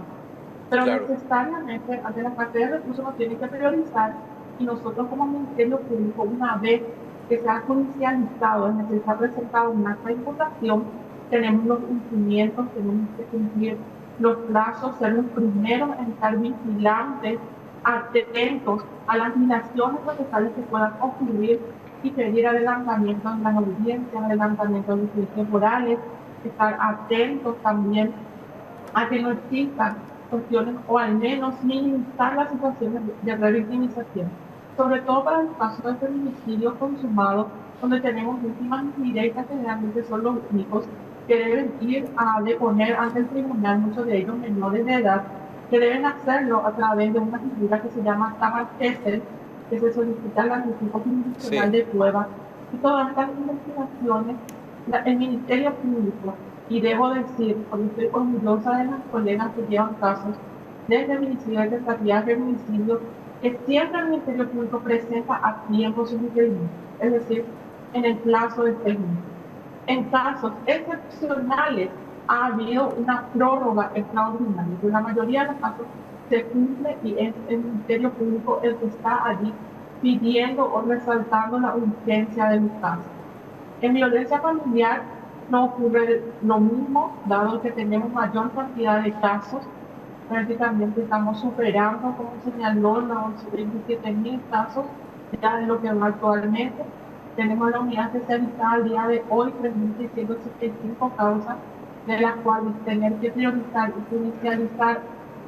pero claro, necesariamente ante la parte de recursos nos tienen que priorizar, y nosotros como Ministerio Público, una vez que se ha judicializado, es decir, se ha presentado un acta de imputación, tenemos los cumplimientos, tenemos que cumplir los plazos, ser los primeros en estar vigilantes, atentos a las dilaciones procesales que puedan ocurrir y pedir adelantamiento en las audiencias, adelantamiento en los juicios orales, estar atentos también a que no existan cuestiones, o al menos minimizar las situaciones de revictimización, sobre todo para los casos de feminicidio consumado, donde tenemos víctimas indirectas que generalmente son los hijos que deben ir a deponer ante el tribunal, muchos de ellos menores de edad, que deben hacerlo a través de una figura que se llama Cámara Gesell, que se solicita al anticipo jurisdiccional de prueba. Y todas estas investigaciones, el Ministerio Público, y debo decir, porque estoy orgullosa de las colegas que llevan casos de feminicidio, de tentativa de feminicidio, que siempre el Ministerio Público presenta a tiempo sus requerimientos, es decir, en el plazo de 6 meses. En casos excepcionales ha habido una prórroga extraordinaria, pero la mayoría de los casos se cumple y es el Ministerio Público el que está allí pidiendo o resaltando la urgencia de los casos. En violencia familiar no ocurre lo mismo, dado que tenemos mayor cantidad de casos. Prácticamente estamos superando, como señaló, los 27.000 casos ya de lo que va actualmente. Tenemos la unidad especializada al día de hoy, 3.675 causas, de las cuales tener que priorizar y judicializar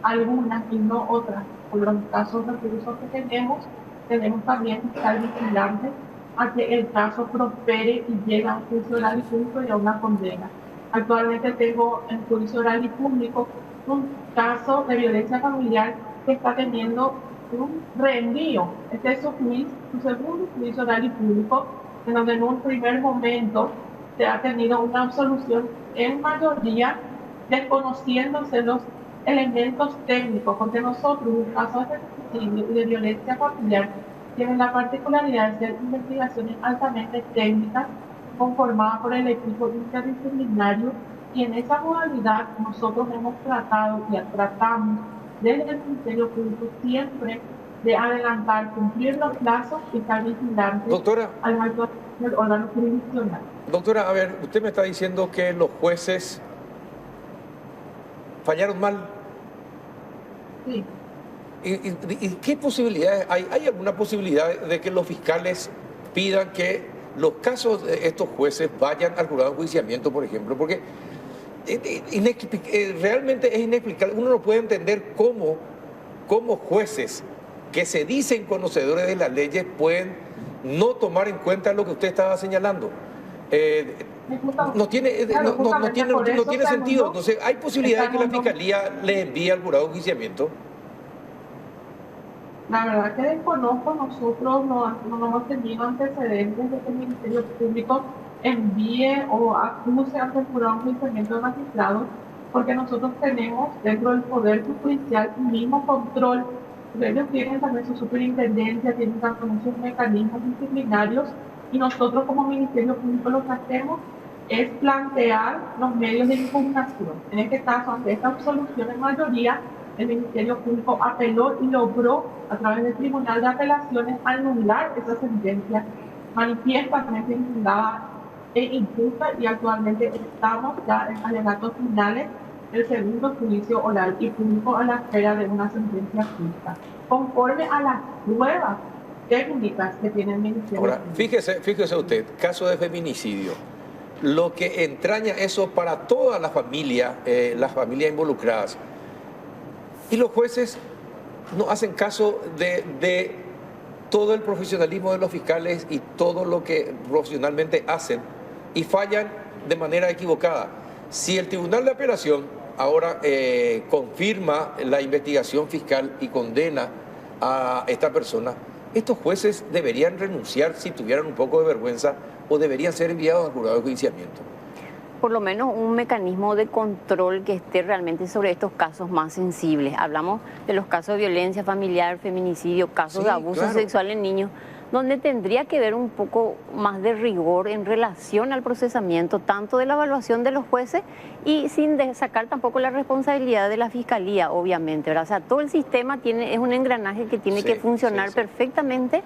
algunas y no otras. Por los casos de recursos que tenemos también que estar vigilantes a que el caso prospere y llegue a un juicio oral y público y a una condena. Actualmente tengo en juicio oral y público un caso de violencia familiar que está teniendo un reenvío. Este es su segundo juicio oral y público, en donde en un primer momento se ha tenido una absolución en mayoría desconociéndose los elementos técnicos, porque nosotros, en un caso de feminicidio y de violencia familiar, tienen la particularidad de ser investigaciones altamente técnicas conformadas por el equipo interdisciplinario, y en esa modalidad nosotros hemos tratado y tratamos desde el Ministerio Público siempre de adelantar, cumplir los plazos y estar vigilantes, doctora, al alto del órgano jurisdiccional. Doctora, a ver, usted me está diciendo que los jueces fallaron mal. Sí. ¿Y qué posibilidades hay? ¿Hay alguna posibilidad de que los fiscales pidan que los casos de estos jueces vayan al jurado de enjuiciamiento, por ejemplo? Porque realmente es inexplicable. Uno no puede entender cómo jueces que se dicen conocedores de las leyes pueden no tomar en cuenta lo que usted estaba señalando. No tiene sentido. Entonces, ¿hay posibilidad de que la Fiscalía le envíe al jurado de enjuiciamiento? La verdad que desconozco, nosotros no hemos tenido antecedentes de que el Ministerio Público envíe o acuse ante el jurado de enjuiciamiento de magistrados. porque nosotros tenemos dentro del Poder Judicial un mismo control. Ellos tienen también su superintendencia, tienen también sus mecanismos disciplinarios, y nosotros como Ministerio Público lo que hacemos es plantear los medios de impugnación. En este caso, ante esta absolución en mayoría, el Ministerio Público apeló y logró, a través del Tribunal de Apelaciones, anular esa sentencia manifiestamente infundada e injusta, y actualmente estamos ya en alegatos finales del segundo juicio oral y público a la espera de una sentencia justa, conforme a las pruebas técnicas que tiene el Ministerio Ahora, Público. fíjese usted, caso de feminicidio, lo que entraña eso para toda la familia, las familias involucradas. Y los jueces no hacen caso de todo el profesionalismo de los fiscales y todo lo que profesionalmente hacen, y fallan de manera equivocada. Si el Tribunal de Apelación ahora confirma la investigación fiscal y condena a esta persona, estos jueces deberían renunciar si tuvieran un poco de vergüenza, o deberían ser enviados al jurado de enjuiciamiento. Por lo menos un mecanismo de control que esté realmente sobre estos casos más sensibles. Hablamos de los casos de violencia familiar, feminicidio, casos de abuso sexual en niños, donde tendría que haber un poco más de rigor en relación al procesamiento, tanto de la evaluación de los jueces y sin sacar tampoco la responsabilidad de la Fiscalía, obviamente, ¿verdad? O sea, todo el sistema es un engranaje que tiene que funcionar perfectamente.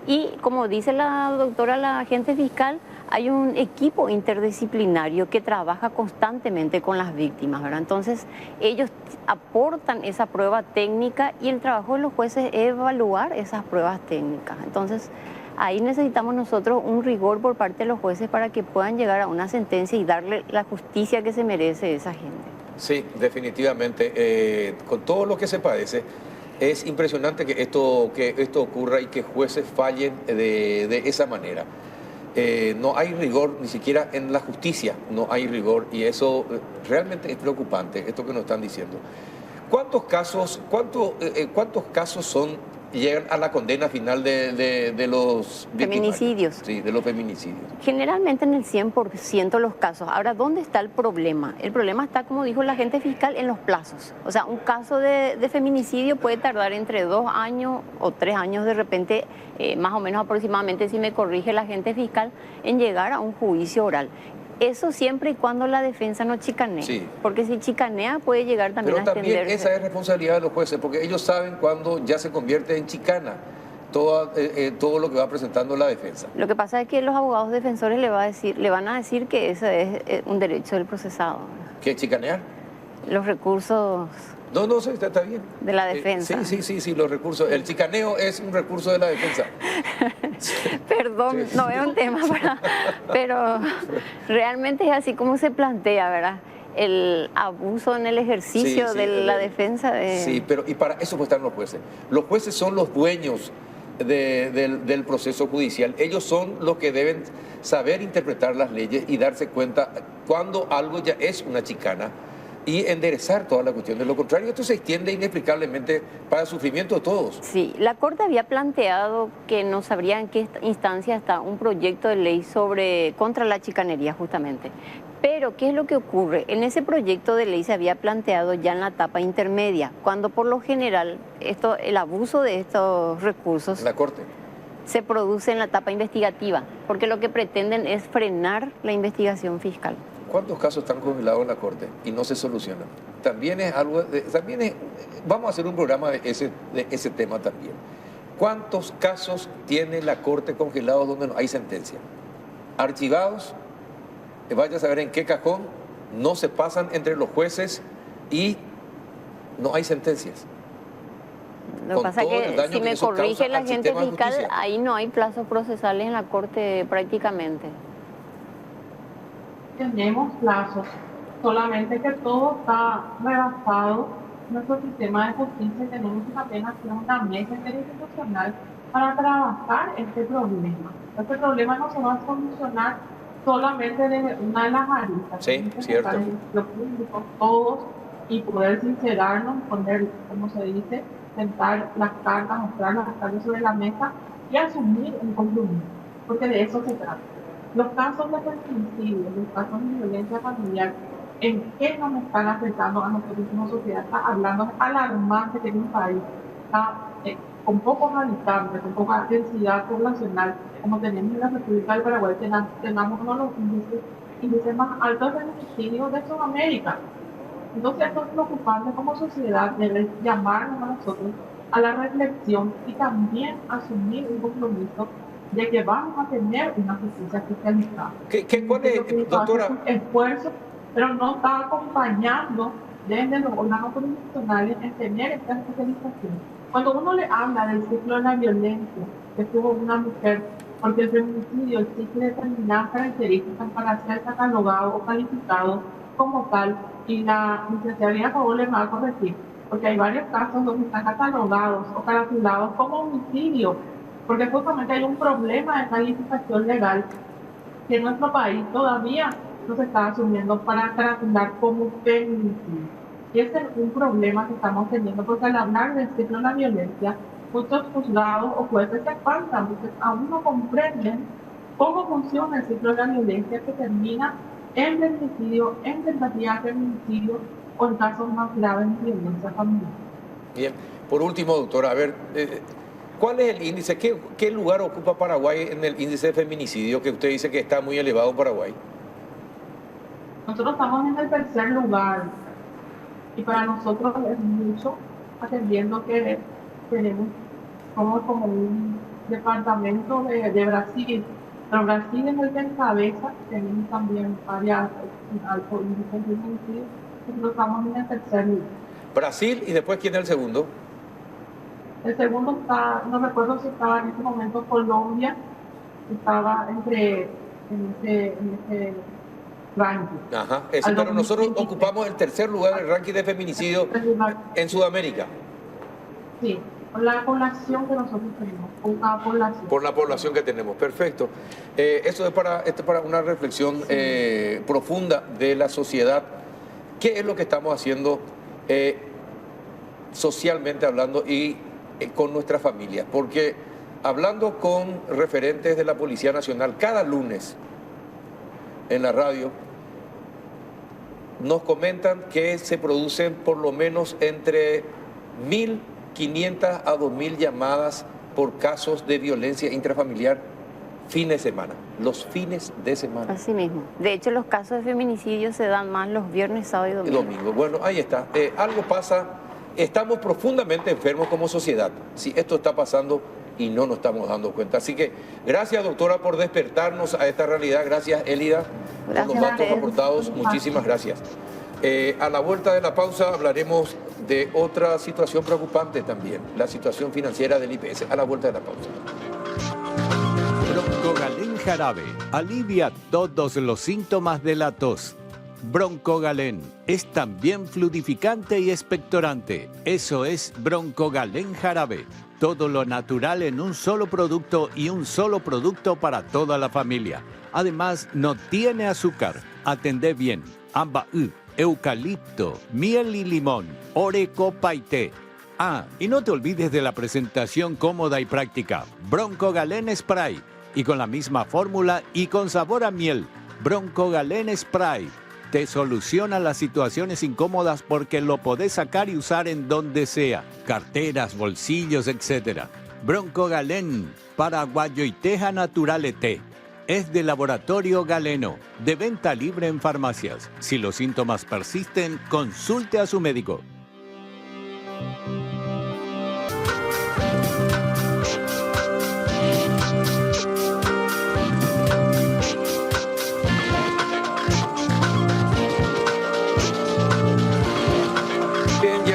Y como dice la doctora, la agente fiscal, hay un equipo interdisciplinario que trabaja constantemente con las víctimas, ¿verdad? Entonces, ellos aportan esa prueba técnica y el trabajo de los jueces es evaluar esas pruebas técnicas. Entonces, ahí necesitamos nosotros un rigor por parte de los jueces para que puedan llegar a una sentencia y darle la justicia que se merece esa gente. Sí, definitivamente. Con todo lo que se padece, es impresionante que esto ocurra y que jueces fallen de esa manera. No hay rigor ni siquiera en la justicia, no hay rigor, y eso realmente es preocupante, esto que nos están diciendo. ¿Cuántos casos llegan a la condena final de los feminicidios? Sí, de los feminicidios. Generalmente en el 100% de los casos. Ahora, ¿dónde está el problema? El problema está, como dijo la agente fiscal, en los plazos. O sea, un caso de feminicidio puede tardar entre 2 años o 3 años de repente, más o menos aproximadamente, si me corrige la agente fiscal, en llegar a un juicio oral. Eso siempre y cuando la defensa no chicanee. Sí. Porque si chicanea puede llegar también a extenderse. Pero también esa es responsabilidad de los jueces, porque ellos saben cuando ya se convierte en chicana todo lo que va presentando la defensa. Lo que pasa es que los abogados defensores le van a decir que ese es un derecho del procesado. ¿Qué, chicanear? Los recursos... No, está bien. De la defensa. Sí, los recursos. El chicaneo es un recurso de la defensa. Perdón, no es un tema, pero realmente es así como se plantea, ¿verdad? El abuso en el ejercicio de la defensa. Sí, pero y para eso pues están los jueces. Los jueces son los dueños del proceso judicial. Ellos son los que deben saber interpretar las leyes y darse cuenta cuando algo ya es una chicana, y enderezar toda la cuestión. De lo contrario, esto se extiende inexplicablemente para el sufrimiento de todos. Sí, la Corte había planteado que no sabría en qué instancia está un proyecto de ley contra la chicanería, justamente. Pero, ¿qué es lo que ocurre? En ese proyecto de ley se había planteado ya en la etapa intermedia, cuando por lo general el abuso de estos recursos... La Corte. Se produce en la etapa investigativa, porque lo que pretenden es frenar la investigación fiscal. ¿Cuántos casos están congelados en la Corte y no se solucionan? También es algo, vamos a hacer un programa de ese tema también. ¿Cuántos casos tiene la Corte congelados donde no hay sentencia? Archivados, vaya a saber en qué cajón, no se pasan entre los jueces y no hay sentencias. Lo que pasa es que si me corrige la agente fiscal, ahí no hay plazos procesales en la Corte prácticamente. Tenemos plazos, solamente que todo está rebasado. Nuestro sistema de justicia tenemos que apenas hacer una mesa interinstitucional para trabajar este problema. Este problema no se va a solucionar solamente de una de las aristas. Sí, cierto. Lo público, todos, y poder sincerarnos, poner, como se dice, sentar las cartas, mostrar las cartas sobre la mesa y asumir un compromiso, porque de eso se trata. Los casos de feminicidio, los casos de violencia familiar, en qué nos están afectando a nosotros como sociedad. Está hablando, es alarmante que en un país está, con pocos habitantes, con poca densidad poblacional, como tenemos en la República del Paraguay, tengamos uno de los índices más altos de homicidios de Sudamérica. Entonces, esto es preocupante como sociedad, debe llamarnos a nosotros a la reflexión y también asumir un compromiso de que vamos a tener una justicia fiscalizada. ¿Cuál es, doctora? Un esfuerzo, pero no está acompañando desde los órganos jurisdiccionales en tener esta especialización. Cuando uno le habla del ciclo de la violencia que tuvo una mujer, porque el feminicidio exige determinadas características para ser catalogado o calificado como tal, y la licenciada Paola le va a corregir, porque hay varios casos donde están catalogados o caracterizados como homicidio, porque justamente hay un problema de calificación legal que en nuestro país todavía no se está asumiendo para caracterizar como feminicidio. Y ese es un problema que estamos teniendo, porque al hablar del ciclo de la violencia, muchos juzgados o jueces se espantan, porque aún no comprenden cómo funciona el ciclo de la violencia que termina en feminicidio, en tentativa de feminicidio o en casos más graves de violencia familiar. Bien, por último, doctora, a ver, ¿cuál es el índice? ¿Qué lugar ocupa Paraguay en el índice de feminicidio que usted dice que está muy elevado en Paraguay? Nosotros estamos en el tercer lugar y para nosotros es mucho, atendiendo que tenemos como un departamento de Brasil, pero Brasil es el que encabeza, tenemos también varias altos índices de feminicidio, nosotros estamos en el tercer lugar. Brasil, y después, ¿quién es el segundo? El segundo está, no recuerdo si estaba en este momento Colombia, estaba en ese ranking. Ajá, pero nosotros ocupamos el tercer lugar del ranking de feminicidio en Sudamérica. Sí, por la población que nosotros tenemos, por cada población. Por la población que tenemos, perfecto. Esto es para una reflexión profunda de la sociedad. ¿Qué es lo que estamos haciendo socialmente hablando y con nuestras familias? Porque hablando con referentes de la Policía Nacional cada lunes en la radio, nos comentan que se producen por lo menos entre 1.500 a 2.000 llamadas por casos de violencia intrafamiliar fines de semana, los fines de semana. Así mismo. De hecho, los casos de feminicidio se dan más los viernes, sábado y domingo. Bueno, ahí está. Algo pasa, estamos profundamente enfermos como sociedad. Si esto está pasando y no nos estamos dando cuenta. Así que gracias, doctora, por despertarnos a esta realidad. Gracias, Elida, por los datos aportados. Muchísimas gracias. A la vuelta de la pausa hablaremos de otra situación preocupante también, la situación financiera del IPS. A la vuelta de la pausa. Broncogalén Jarabe alivia todos los síntomas de la tos. Broncogalén es también fluidificante y expectorante. Eso es Broncogalén Jarabe. Todo lo natural en un solo producto y un solo producto para toda la familia. Además, no tiene azúcar. Atendé bien. Ambaú, eucalipto, miel y limón, oreco paité. Y no te olvides de la presentación cómoda y práctica. Broncogalén Spray. Y con la misma fórmula y con sabor a miel. Broncogalén Spray. Te soluciona las situaciones incómodas porque lo podés sacar y usar en donde sea. Carteras, bolsillos, etc. Broncogalén, paraguayo y teja naturale té. Es de Laboratorio Galeno, de venta libre en farmacias. Si los síntomas persisten, consulte a su médico.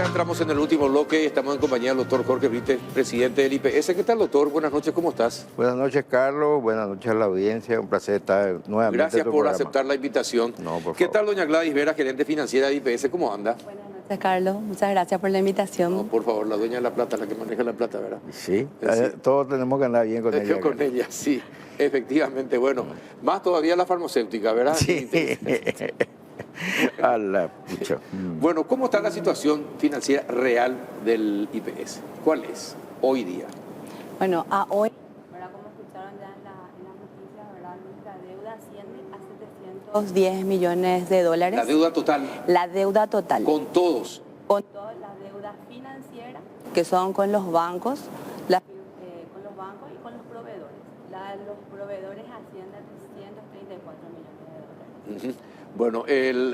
Entramos en el último bloque y estamos en compañía del doctor Jorge Brites, presidente del IPS. ¿Qué tal, doctor? Buenas noches, ¿cómo estás? Buenas noches, Carlos. Buenas noches a la audiencia. Un placer estar nuevamente. Gracias por aceptar la invitación. No, por favor. ¿Qué tal, doña Gladys Vera, gerente financiera de IPS? ¿Cómo anda? Buenas noches, Carlos. Muchas gracias por la invitación. No, por favor, la dueña de la plata, la que maneja la plata, ¿verdad? Sí, todos tenemos que andar bien con ella. Con ella, sí, efectivamente. Bueno, más todavía la farmacéutica, ¿verdad? Sí. A la pucha. Bueno, ¿cómo está la situación financiera real del IPS? ¿Cuál es hoy día? Bueno, a hoy, ¿verdad? Como escucharon ya en la noticia, ¿verdad? Nuestra deuda asciende a 710 millones de dólares. La deuda total. La deuda total. Con todos. Con todas las deudas financieras, que son con los bancos, con los bancos y con los proveedores. Los proveedores ascienden a 334 millones de dólares. Bueno,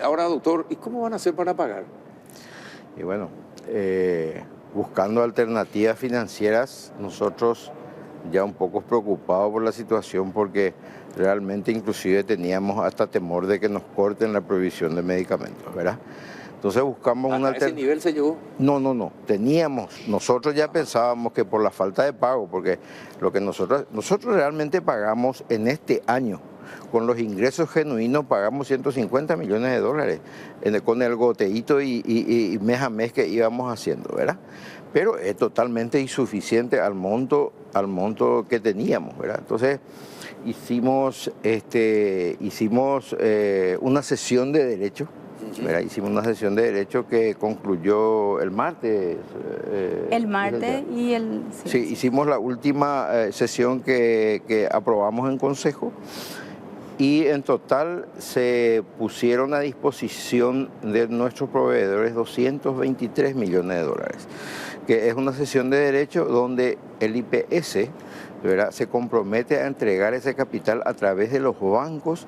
ahora, doctor, ¿y cómo van a hacer para pagar? Y bueno, buscando alternativas financieras, nosotros ya un poco preocupados por la situación porque realmente inclusive teníamos hasta temor de que nos corten la provisión de medicamentos, ¿verdad? Entonces buscamos una alternativa. ¿A ese nivel se llegó? No. Nosotros ya pensábamos que por la falta de pago, porque lo que nosotros realmente pagamos en este año, con los ingresos genuinos pagamos 150 millones de dólares con el goteíto y mes a mes que íbamos haciendo, ¿verdad? Pero es totalmente insuficiente al monto que teníamos, ¿verdad? Entonces hicimos una sesión de derecho, ¿verdad? Hicimos una sesión de derecho que concluyó el martes. El martes y el... Sí, hicimos la última sesión que aprobamos en consejo. Y en total se pusieron a disposición de nuestros proveedores 223 millones de dólares, que es una sesión de derecho donde el IPS, ¿verdad?, se compromete a entregar ese capital a través de los bancos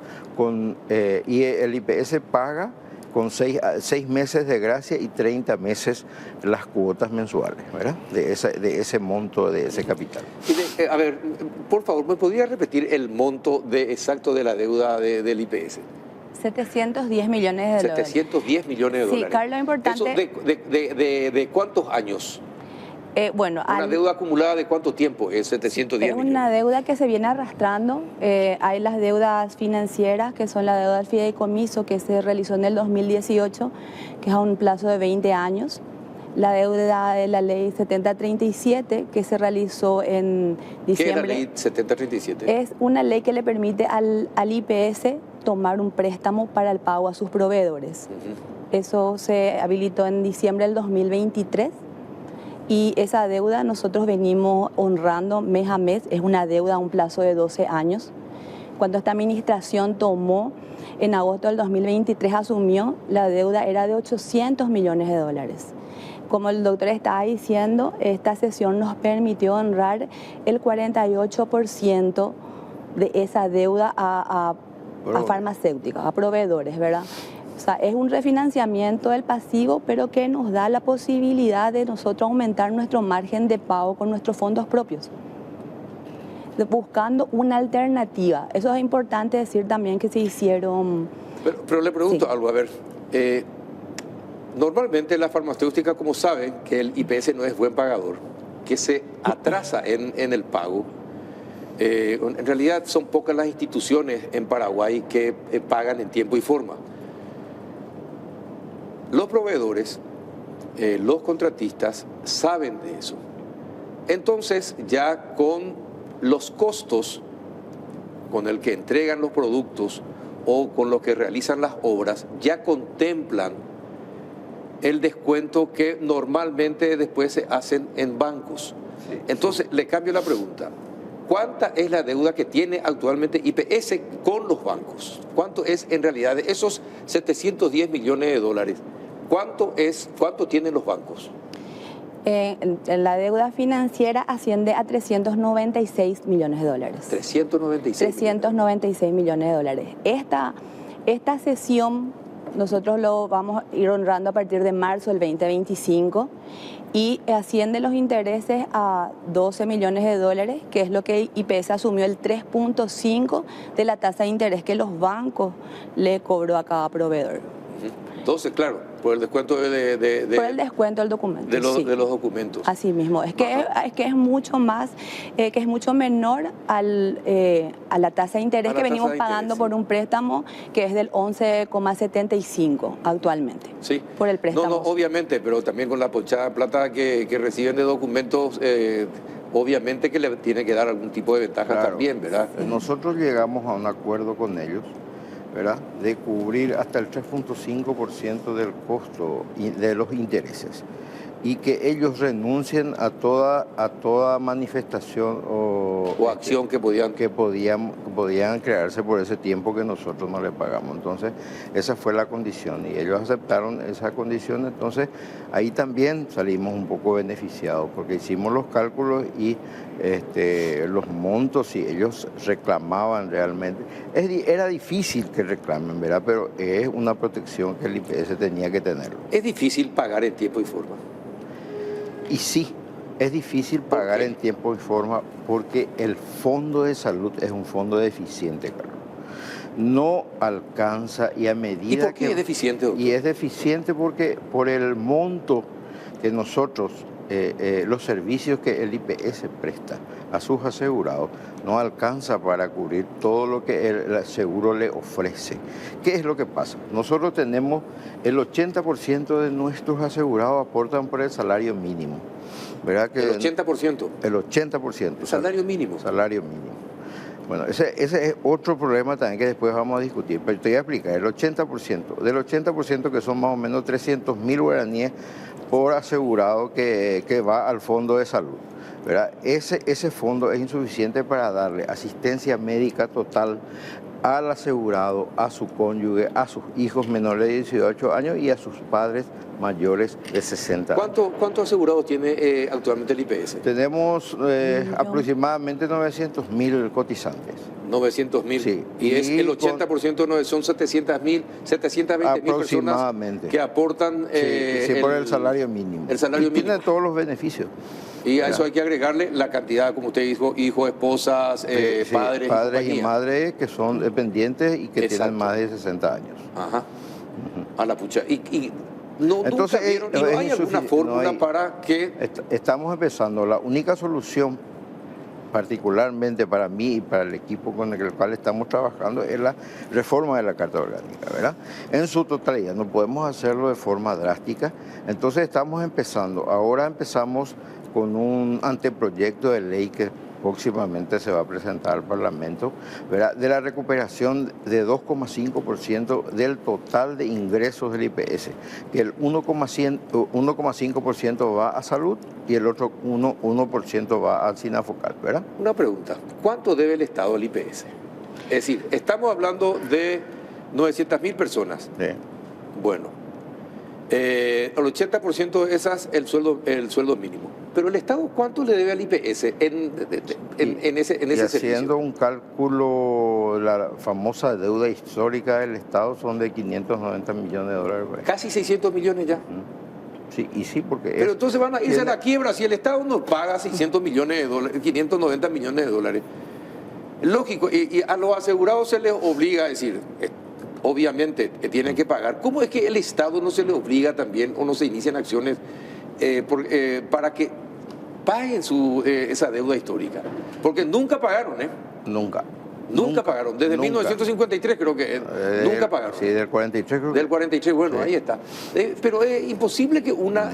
y el IPS paga con 6 meses de gracia y 30 meses las cuotas mensuales, ¿verdad?, de ese monto, de ese capital. A ver, por favor, ¿me podría repetir el monto exacto de la deuda del IPS? 710 millones de dólares. 710 millones de dólares. Sí, Carlos, importante... ¿Eso de cuántos años? ¿Una deuda acumulada de cuánto tiempo es 710 millones? Es una deuda que se viene arrastrando. Hay las deudas financieras, que son la deuda del fideicomiso, que se realizó en el 2018, que es a un plazo de 20 años. La deuda de la ley 7037, que se realizó en diciembre. ¿Qué es la ley 7037? Es una ley que le permite al IPS tomar un préstamo para el pago a sus proveedores. Eso se habilitó en diciembre del 2023. Y esa deuda nosotros venimos honrando mes a mes, es una deuda a un plazo de 12 años. Cuando esta administración tomó, en agosto del 2023 asumió, la deuda era de 800 millones de dólares. Como el doctor estaba diciendo, esta sesión nos permitió honrar el 48% de esa deuda a farmacéuticas, a proveedores, ¿verdad? O sea, es un refinanciamiento del pasivo, pero que nos da la posibilidad de nosotros aumentar nuestro margen de pago con nuestros fondos propios, buscando una alternativa. Eso es importante decir también que se hicieron... Pero le pregunto algo, a ver, normalmente la farmacéutica, como saben, que el IPS no es buen pagador, que se atrasa en el pago. En realidad son pocas las instituciones en Paraguay que pagan en tiempo y forma. Los proveedores, los contratistas saben de eso. Entonces, ya con los costos con el que entregan los productos o con los que realizan las obras, ya contemplan el descuento que normalmente después se hacen en bancos. Entonces, le cambio la pregunta. ¿Cuánta es la deuda que tiene actualmente IPS con los bancos? ¿Cuánto es en realidad de esos 710 millones de dólares? ¿Cuánto tienen los bancos? La deuda financiera asciende a 396 millones de dólares. 396 millones de dólares. Esta sesión nosotros lo vamos a ir honrando a partir de marzo del 2025 y asciende los intereses a 12 millones de dólares, que es lo que IPS asumió el 3.5 de la tasa de interés que los bancos le cobró a cada proveedor. Entonces, claro, por el descuento por el descuento del documento. De los documentos. Así mismo. Es que es mucho más, que es mucho menor a la tasa de interés que venimos pagando por un préstamo que es del 11,75 actualmente. Sí. Por el préstamo. No, obviamente, pero también con la ponchada de plata que reciben de documentos, obviamente que le tiene que dar algún tipo de ventaja también, ¿verdad? Nosotros llegamos a un acuerdo con ellos, ¿verdad?, de cubrir hasta el 3.5% del costo de los intereses. y que ellos renuncien a toda manifestación o acción que podían crearse por ese tiempo que nosotros no le pagamos. Entonces, esa fue la condición y ellos aceptaron esa condición. Entonces, ahí también salimos un poco beneficiados porque hicimos los cálculos y los montos, si ellos reclamaban realmente. Era difícil que reclamen, ¿verdad? Pero es una protección que el IPS tenía que tener. ¿Es difícil pagar en tiempo y forma? Y sí, es difícil pagar en tiempo y forma porque el fondo de salud es un fondo deficiente, Carlos. No alcanza y a medida ¿Y por qué es deficiente, doctor? Y es deficiente porque por el monto que nosotros, los servicios que el IPS presta a sus asegurados, no alcanza para cubrir todo lo que el seguro le ofrece. ¿Qué es lo que pasa? Nosotros tenemos el 80% de nuestros asegurados aportan por el salario mínimo. ¿Verdad que ¿El 80%? El 80%. ¿El salario mínimo? Salario mínimo. Bueno, ese es otro problema también que después vamos a discutir, pero te voy a explicar. El 80%, del 80% que son más o menos 300.000 guaraníes por asegurado que va al fondo de salud, ¿verdad? Ese fondo es insuficiente para darle asistencia médica total al asegurado, a su cónyuge, a sus hijos menores de 18 años y a sus padres mayores de 60 años. ¿Cuántos asegurados tiene actualmente el IPS? Tenemos aproximadamente 900.000 cotizantes. 900.000. Sí. Y es el 80% son 720.000 personas que aportan sí, por el salario mínimo. El salario mínimo. Tiene todos los beneficios. Y a eso hay que agregarle la cantidad, como usted dijo, hijos, esposas, sí, padres y madres que son dependientes y que tienen más de 60 años. Ajá. A la pucha. Y no, entonces, ¿no hay alguna fórmula para que...? Estamos empezando. La única solución, particularmente para mí y para el equipo con el cual estamos trabajando, es la reforma de la Carta Orgánica, ¿verdad? En su totalidad, no podemos hacerlo de forma drástica. Entonces estamos empezando. Ahora empezamos con un anteproyecto de ley que próximamente se va a presentar al Parlamento, ¿verdad? De la recuperación de 2,5% del total de ingresos del IPS, que el 1,5% va a salud y el otro 1% va al SINAFOCAL, ¿verdad? Una pregunta, ¿cuánto debe el Estado al IPS? Es decir, estamos hablando de 900.000 personas. Sí. Bueno, el 80% de esas el sueldo mínimo. Pero el Estado, ¿cuánto le debe al IPS en ese servicio? Haciendo un cálculo, la famosa deuda histórica del Estado son de 590 millones de dólares. Casi 600 millones ya. Sí, y sí, porque... Pero entonces van a irse a la quiebra si el Estado nos paga 600 millones de dólares, 590 millones de dólares. Lógico, y a los asegurados se les obliga a decir... Obviamente tienen que pagar. ¿Cómo es que el Estado no se le obliga también o no se inician acciones para que paguen esa deuda histórica? Porque nunca pagaron, ¿eh? Nunca pagaron. Desde 1953 creo que nunca pagaron. Sí, del 43 creo que... Del 43, bueno, sí. Ahí está. Pero es imposible que una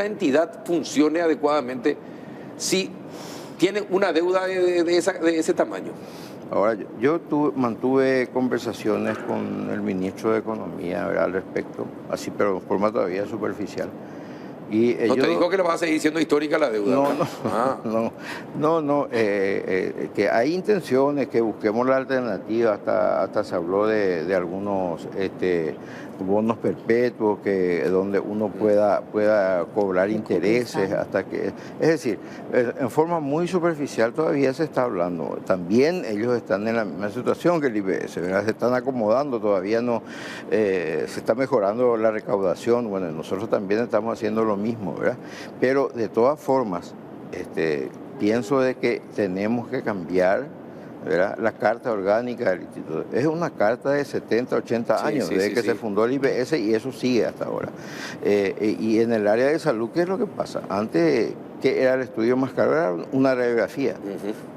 entidad funcione adecuadamente si tiene una deuda de ese tamaño. Ahora, yo mantuve conversaciones con el ministro de Economía, ¿verdad?, al respecto, así, pero de forma todavía superficial. Y ¿No te dijo que le vas a seguir siendo histórica la deuda? No, que hay intenciones, que busquemos la alternativa, hasta se habló de algunos bonos perpetuos donde uno pueda cobrar intereses hasta que... Es decir, en forma muy superficial todavía se está hablando. También ellos están en la misma situación que el IPS, ¿verdad? Se están acomodando, todavía no... se está mejorando la recaudación. Bueno, nosotros también estamos haciendo lo mismo, ¿verdad? Pero de todas formas, pienso de que tenemos que cambiar, ¿verdad?, la carta orgánica del instituto. Es una carta de 70, 80 años desde que se fundó el IPS y eso sigue hasta ahora. Y en el área de salud, ¿qué es lo que pasa? Antes, ¿qué era el estudio más caro? Era una radiografía.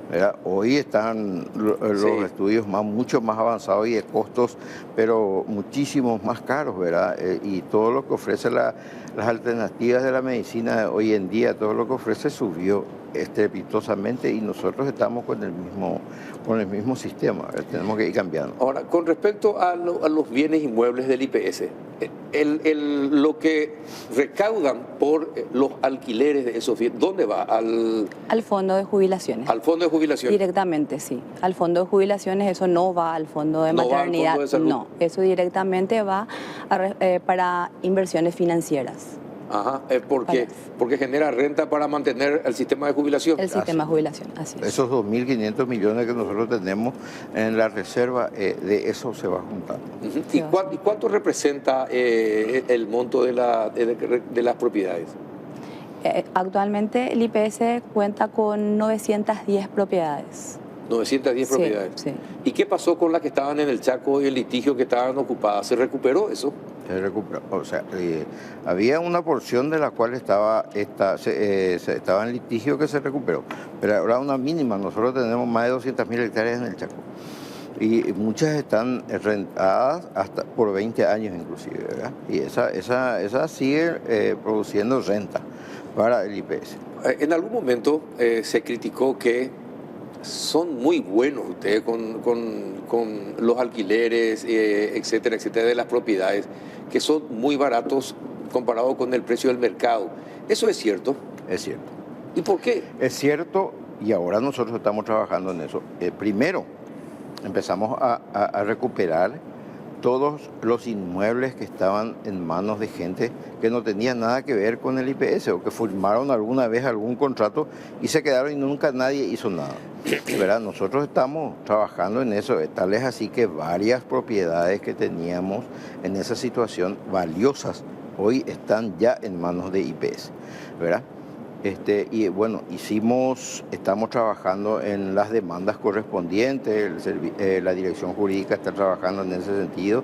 ¿Verdad? Hoy están los estudios mucho más avanzados y de costos, pero muchísimos más caros, ¿verdad? Y todo lo que ofrece las alternativas de la medicina hoy en día, todo lo que ofrece subió estrepitosamente y nosotros estamos con el mismo sistema, ¿verdad? Tenemos que ir cambiando. Ahora, con respecto a los bienes inmuebles del IPS, lo que recaudan por los alquileres de esos bienes, ¿dónde va? Al fondo de jubilaciones. Al fondo de jubilaciones. Directamente, sí. Al fondo de jubilaciones, eso no va al fondo de maternidad. Va al fondo de salud. No, eso directamente va para inversiones financieras. Ajá, ¿por qué? Porque genera renta para mantener el sistema de jubilación. El sistema de jubilación, así es. Esos 2.500 millones que nosotros tenemos en la reserva, de eso se va juntando. ¿Y cuánto representa el monto de las propiedades? Actualmente el IPS cuenta con 910 propiedades. 910 propiedades. Sí. ¿Y qué pasó con las que estaban en el Chaco y el litigio que estaban ocupadas? ¿Se recuperó eso? Se recuperó. O sea, había una porción de la cual estaba en litigio que se recuperó, pero ahora una mínima. Nosotros tenemos más de 200.000 hectáreas en el Chaco y muchas están rentadas hasta por 20 años inclusive, ¿verdad? Y esa sigue produciendo renta para el IPS. En algún momento se criticó que son muy buenos ustedes con los alquileres, etcétera, etcétera, de las propiedades, que son muy baratos comparado con el precio del mercado. ¿Eso es cierto? Es cierto. ¿Y por qué? Es cierto, y ahora nosotros estamos trabajando en eso. Primero, empezamos a recuperar todos los inmuebles que estaban en manos de gente que no tenía nada que ver con el IPS o que firmaron alguna vez algún contrato y se quedaron y nunca nadie hizo nada. ¿Verdad? Nosotros estamos trabajando en eso, tal es así que varias propiedades que teníamos en esa situación valiosas hoy están ya en manos de IPS, ¿verdad? Y bueno, estamos trabajando en las demandas correspondientes, la dirección jurídica está trabajando en ese sentido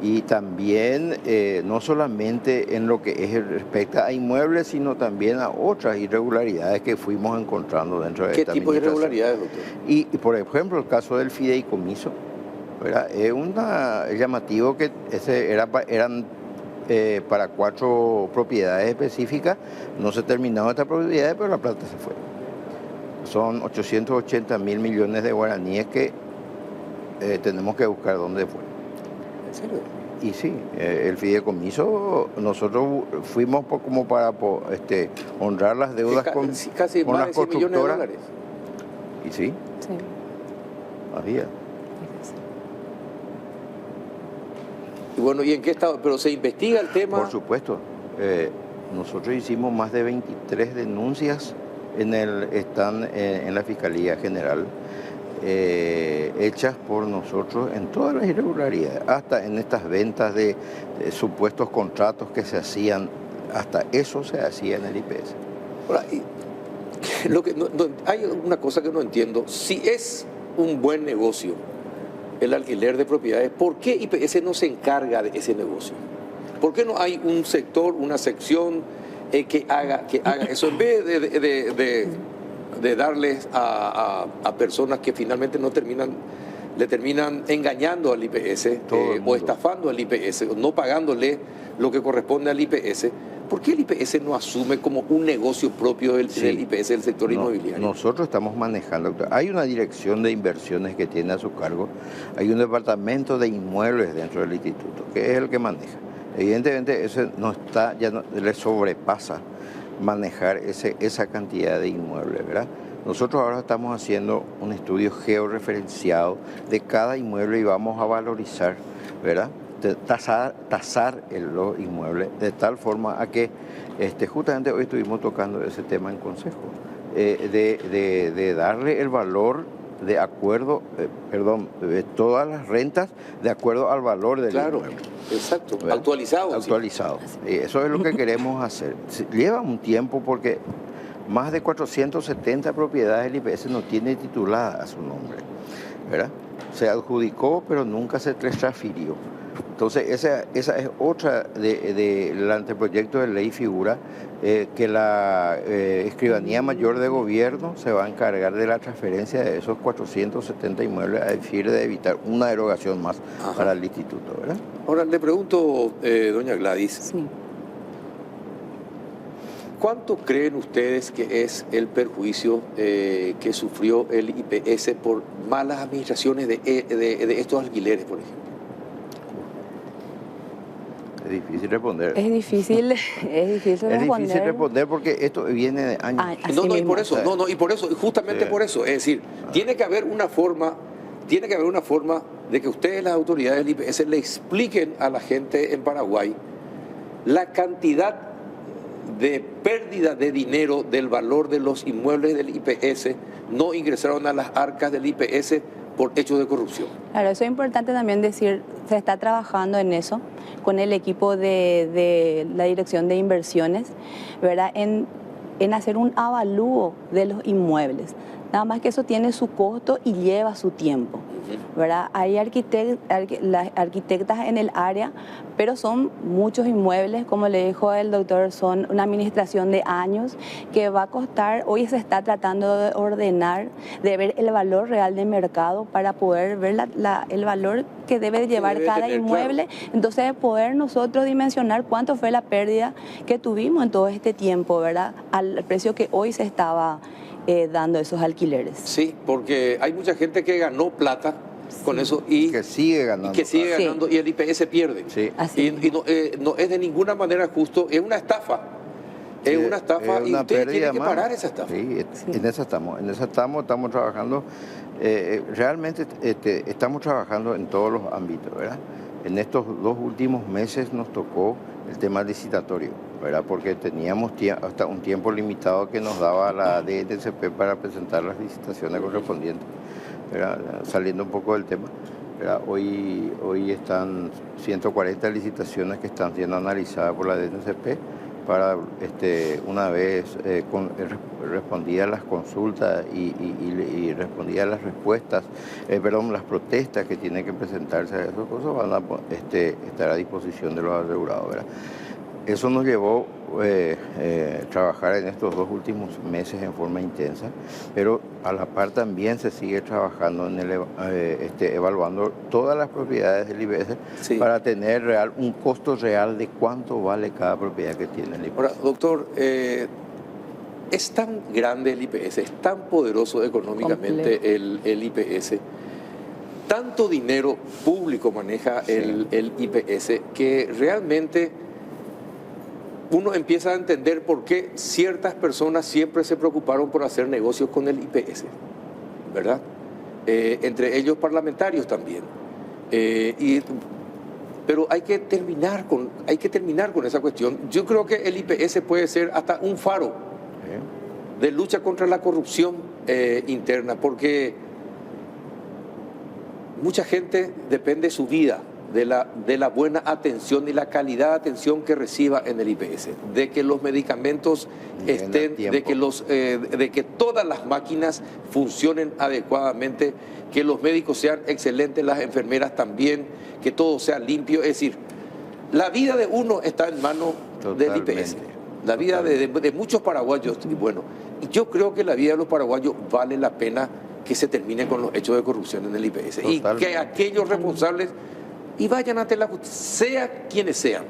y también no solamente en lo que respecta a inmuebles, sino también a otras irregularidades que fuimos encontrando dentro de esta administración. ¿Qué tipo de irregularidades, doctor? Y por ejemplo, el caso del fideicomiso, ¿verdad? Es llamativo que eran para 4 propiedades específicas, no se terminaron estas propiedades, pero la plata se fue. Son 880.000 millones de guaraníes que tenemos que buscar dónde fue. ¿En serio? Y sí, el fideicomiso, nosotros fuimos como para honrar las deudas con casi con más las de 100 millones de constructoras. dólares. Y sí, había. Y bueno, ¿y en qué estado? ¿Pero se investiga el tema? Por supuesto. Nosotros hicimos más de 23 denuncias están en la Fiscalía General, hechas por nosotros en todas las irregularidades, hasta en estas ventas de supuestos contratos que se hacían, hasta eso se hacía en el IPS. Ahora, hay una cosa que no entiendo. Si es un buen negocio el alquiler de propiedades, ¿por qué IPS no se encarga de ese negocio? ¿Por qué no hay un sector, una sección que haga eso? En vez de darles a personas que finalmente le terminan engañando al IPS o estafando al IPS, o no pagándole lo que corresponde al IPS, ¿por qué el IPS no asume como un negocio propio del IPS, del sector inmobiliario? Nosotros estamos manejando, hay una dirección de inversiones que tiene a su cargo, hay un departamento de inmuebles dentro del instituto, que es el que maneja. Evidentemente ese le sobrepasa manejar esa cantidad de inmuebles, ¿verdad? Nosotros ahora estamos haciendo un estudio georreferenciado de cada inmueble y vamos a valorizar, ¿verdad? Tasar los inmuebles de tal forma a que justamente hoy estuvimos tocando ese tema en consejo, de darle el valor de acuerdo, de todas las rentas de acuerdo al valor del inmueble. Exacto, ¿verdad? Actualizado. Y eso es lo que queremos hacer. Lleva un tiempo porque más de 470 propiedades el IPS no tiene titulada a su nombre, ¿verdad? Se adjudicó, pero nunca se transfirió. Entonces, esa es otra del anteproyecto de ley figura, que la Escribanía Mayor de Gobierno se va a encargar de la transferencia de esos 470 inmuebles, a fin de evitar una derogación más para el instituto, ¿verdad? Ahora, le pregunto, doña Gladys, Sí. ¿cuánto creen ustedes que es el perjuicio que sufrió el IPS por malas administraciones de estos alquileres, por ejemplo? Es difícil responder. Es difícil responder. Es difícil responder porque esto viene de años. No, y por eso, justamente por eso. Es decir, tiene que haber una forma de que ustedes, las autoridades del IPS, le expliquen a la gente en Paraguay la cantidad de pérdida de dinero del valor de los inmuebles del IPS no ingresaron a las arcas del IPS por hechos de corrupción. Claro, eso es importante también decir, se está trabajando en eso con el equipo de la Dirección de Inversiones, ¿verdad? En hacer un avalúo de los inmuebles. Nada más que eso tiene su costo y lleva su tiempo, ¿verdad? Hay las arquitectas en el área, pero son muchos inmuebles, como le dijo el doctor, son una administración de años que va a costar. Hoy se está tratando de ordenar, de ver el valor real de mercado para poder ver el valor que debe llevar cada inmueble. Claro. Entonces, poder nosotros dimensionar cuánto fue la pérdida que tuvimos en todo este tiempo, ¿verdad? Al precio que hoy se estaba dando esos alquileres. Sí, porque hay mucha gente que ganó plata con eso y que sigue ganando. Y el IPS pierde. Sí. Y no es de ninguna manera justo, es una estafa. Es una estafa y ustedes tienen que parar esa estafa. Sí, en esa estamos trabajando. Realmente estamos trabajando en todos los ámbitos, ¿verdad? En estos 2 últimos meses nos tocó el tema licitatorio, ¿verdad? Porque teníamos hasta un tiempo limitado que nos daba la DNCP para presentar las licitaciones correspondientes, ¿verdad? Saliendo un poco del tema, ¿verdad? Hoy están 140 licitaciones que están siendo analizadas por la DNCP para, una vez respondidas las consultas y respondidas las respuestas, las protestas que tienen que presentarse a esas cosas, van a estar a disposición de los asegurados, ¿verdad? Eso nos llevó a trabajar en estos 2 últimos meses en forma intensa, pero a la par también se sigue trabajando en evaluando todas las propiedades del IPS para tener un costo real de cuánto vale cada propiedad que tiene el IPS. Ahora, doctor, es tan grande el IPS, es tan poderoso económicamente el IPS, tanto dinero público maneja el IPS, que realmente uno empieza a entender por qué ciertas personas siempre se preocuparon por hacer negocios con el IPS, ¿verdad? Entre ellos parlamentarios también. Pero hay que terminar con esa cuestión. Yo creo que el IPS puede ser hasta un faro de lucha contra la corrupción interna, porque mucha gente depende de su vida de la buena atención y la calidad de atención que reciba en el IPS, de que los medicamentos estén, de que todas las máquinas funcionen adecuadamente, que los médicos sean excelentes, las enfermeras también, que todo sea limpio. Es decir, la vida de uno está en manos del IPS, la vida de muchos paraguayos. Y bueno, yo creo que la vida de los paraguayos vale la pena que se termine con los hechos de corrupción en el IPS. Totalmente. Y que aquellos responsables y vayan ante la justicia, sea quienes sean.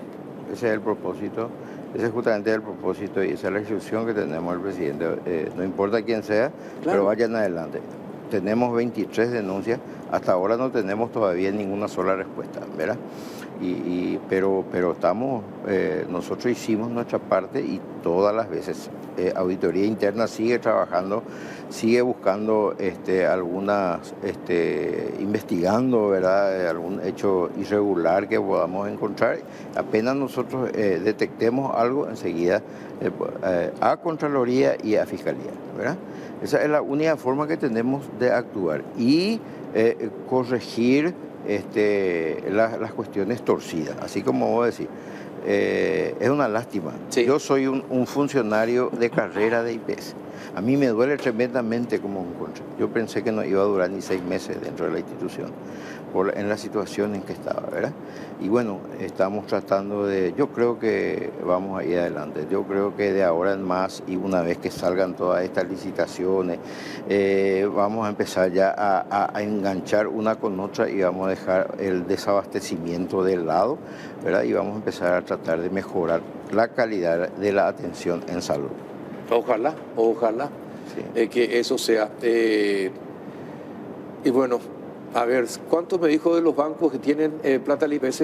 Ese es el propósito, ese es justamente el propósito y esa es la instrucción que tenemos del presidente. No importa quién sea, pero vayan adelante. Tenemos 23 denuncias, hasta ahora no tenemos todavía ninguna sola respuesta, ¿verdad? Pero estamos, nosotros hicimos nuestra parte y todas las veces Auditoría Interna sigue trabajando, sigue buscando investigando, ¿verdad? Algún hecho irregular que podamos encontrar. Apenas nosotros detectemos algo, enseguida a Contraloría y a Fiscalía, ¿verdad? Esa es la única forma que tenemos de actuar y corregir las cuestiones torcidas, así como vos decís. Es una lástima. Sí. Yo soy un funcionario de carrera de IPS. A mí me duele tremendamente como un contra. Yo pensé que no iba a durar ni 6 meses dentro de la institución, en la situación en que estaba, ¿verdad? Y bueno, estamos tratando yo creo que vamos a ir adelante. Yo creo que de ahora en más, y una vez que salgan todas estas licitaciones, vamos a empezar ya a enganchar una con otra y vamos a dejar el desabastecimiento de lado, ¿verdad? Y vamos a empezar a tratar de mejorar la calidad de la atención en salud. Ojalá sí. Que eso sea. Y bueno, a ver, ¿cuánto me dijo de los bancos que tienen plata al IPS?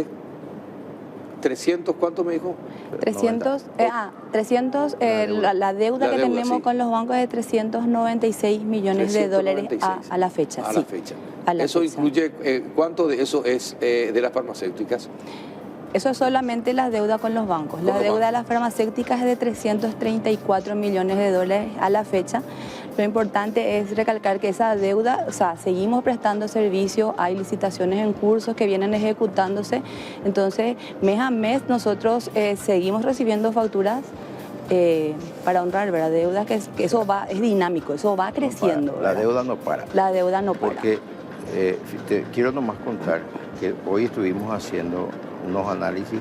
300, ¿cuánto me dijo? 300, la deuda que tenemos sí. con los bancos es de 396 millones de dólares a la fecha. A sí, la fecha. a la ¿Eso fecha. incluye, cuánto de eso es de las farmacéuticas? Eso es solamente la deuda con los bancos. La deuda de las farmacéuticas es de 334 millones de dólares a la fecha. Lo importante es recalcar que esa deuda, o sea, seguimos prestando servicio, hay licitaciones en curso que vienen ejecutándose. Entonces, mes a mes nosotros seguimos recibiendo facturas para honrar, ¿verdad? Deuda que eso va, es dinámico, eso va creciendo. No para. La deuda no para. La deuda no para. Porque quiero nomás contar que hoy estuvimos haciendo unos análisis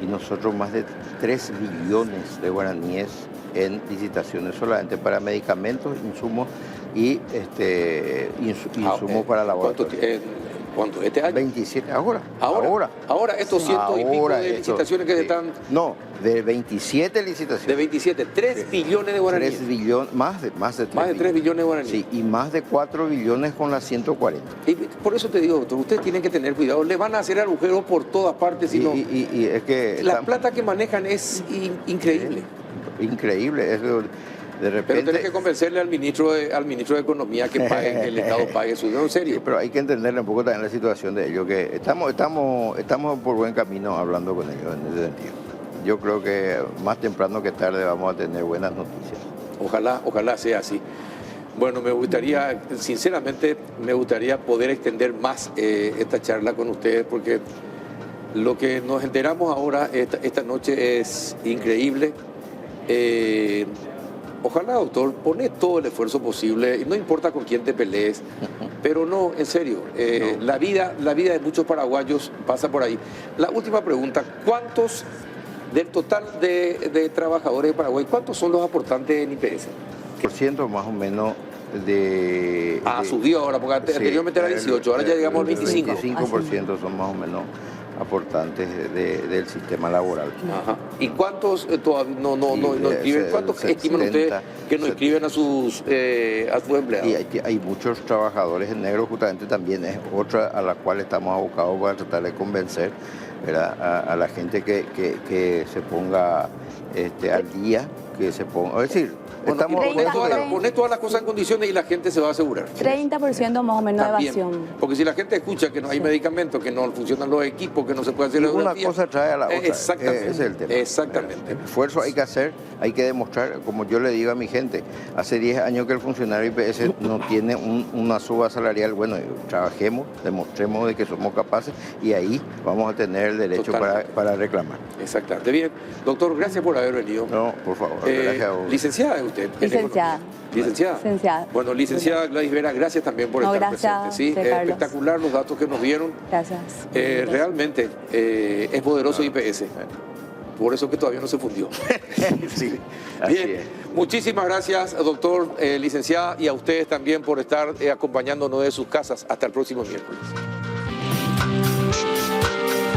y nosotros más de 3 billones de guaraníes en licitaciones solamente para medicamentos, insumos y insumos para laboratorio. ¿Cuánto? ¿Este año? 27, ahora, estos cientos y pico de licitaciones que se están... No, de 27 licitaciones. De 27, 3 billones de guaraníes. 3 billones, más de 3 billones de guaraníes. Sí, y más de 4 billones con las 140. Y por eso te digo, doctor, ustedes tienen que tener cuidado, le van a hacer agujeros por todas partes. Si y es que... La plata que manejan es increíble. Increíble, es de repente... Pero tenés que convencerle al ministro de Economía que pague, que el Estado pague su deuda, en serio. Sí, pero hay que entenderle un poco también la situación de ellos, que estamos por buen camino hablando con ellos en ese sentido. Yo creo que más temprano que tarde vamos a tener buenas noticias. Ojalá sea así. Bueno, sinceramente, me gustaría poder extender más esta charla con ustedes, porque lo que nos enteramos ahora, esta noche, es increíble. Ojalá, doctor, pone todo el esfuerzo posible, y no importa con quién te pelees, pero no, en serio, no. La vida de muchos paraguayos pasa por ahí. La última pregunta, ¿cuántos del total de trabajadores de Paraguay, cuántos son los aportantes en IPS? Por ciento más o menos de... subió ahora, porque anteriormente era 18, ahora ya llegamos al 25. El 25% son más o menos aportantes del sistema laboral. Ajá. ¿Y cuántos todavía no inscriben? ¿Cuántos estiman ustedes que no inscriben a sus empleados? Y hay muchos trabajadores en negro, justamente también es otra a la cual estamos abocados para tratar de convencer, ¿verdad? A la gente que se ponga al día, que se ponga... Es decir, poner todas las cosas en condiciones y la gente se va a asegurar. 30% más o menos de evasión. Porque si la gente escucha que no hay medicamentos, que no funcionan los equipos, que no se puede hacer la una cosa trae a la otra. Exactamente. Ese es el tema. Exactamente. El esfuerzo hay que hacer, hay que demostrar, como yo le digo a mi gente, hace 10 años que el funcionario IPS no tiene una suba salarial. Bueno, trabajemos, demostremos de que somos capaces y ahí vamos a tener el derecho para reclamar. Exactamente. Bien, doctor, gracias por haber venido. No, por favor, gracias a vos. Licenciada usted. Licenciada. Licenciada. Bueno, licenciada Gladys Vera, gracias también por estar presente. Sí, espectacular los datos que nos dieron. Gracias. Realmente es poderoso IPS. Por eso que todavía no se fundió. Sí, bien, muchísimas gracias, doctor, licenciada, y a ustedes también por estar acompañándonos de sus casas. Hasta el próximo miércoles.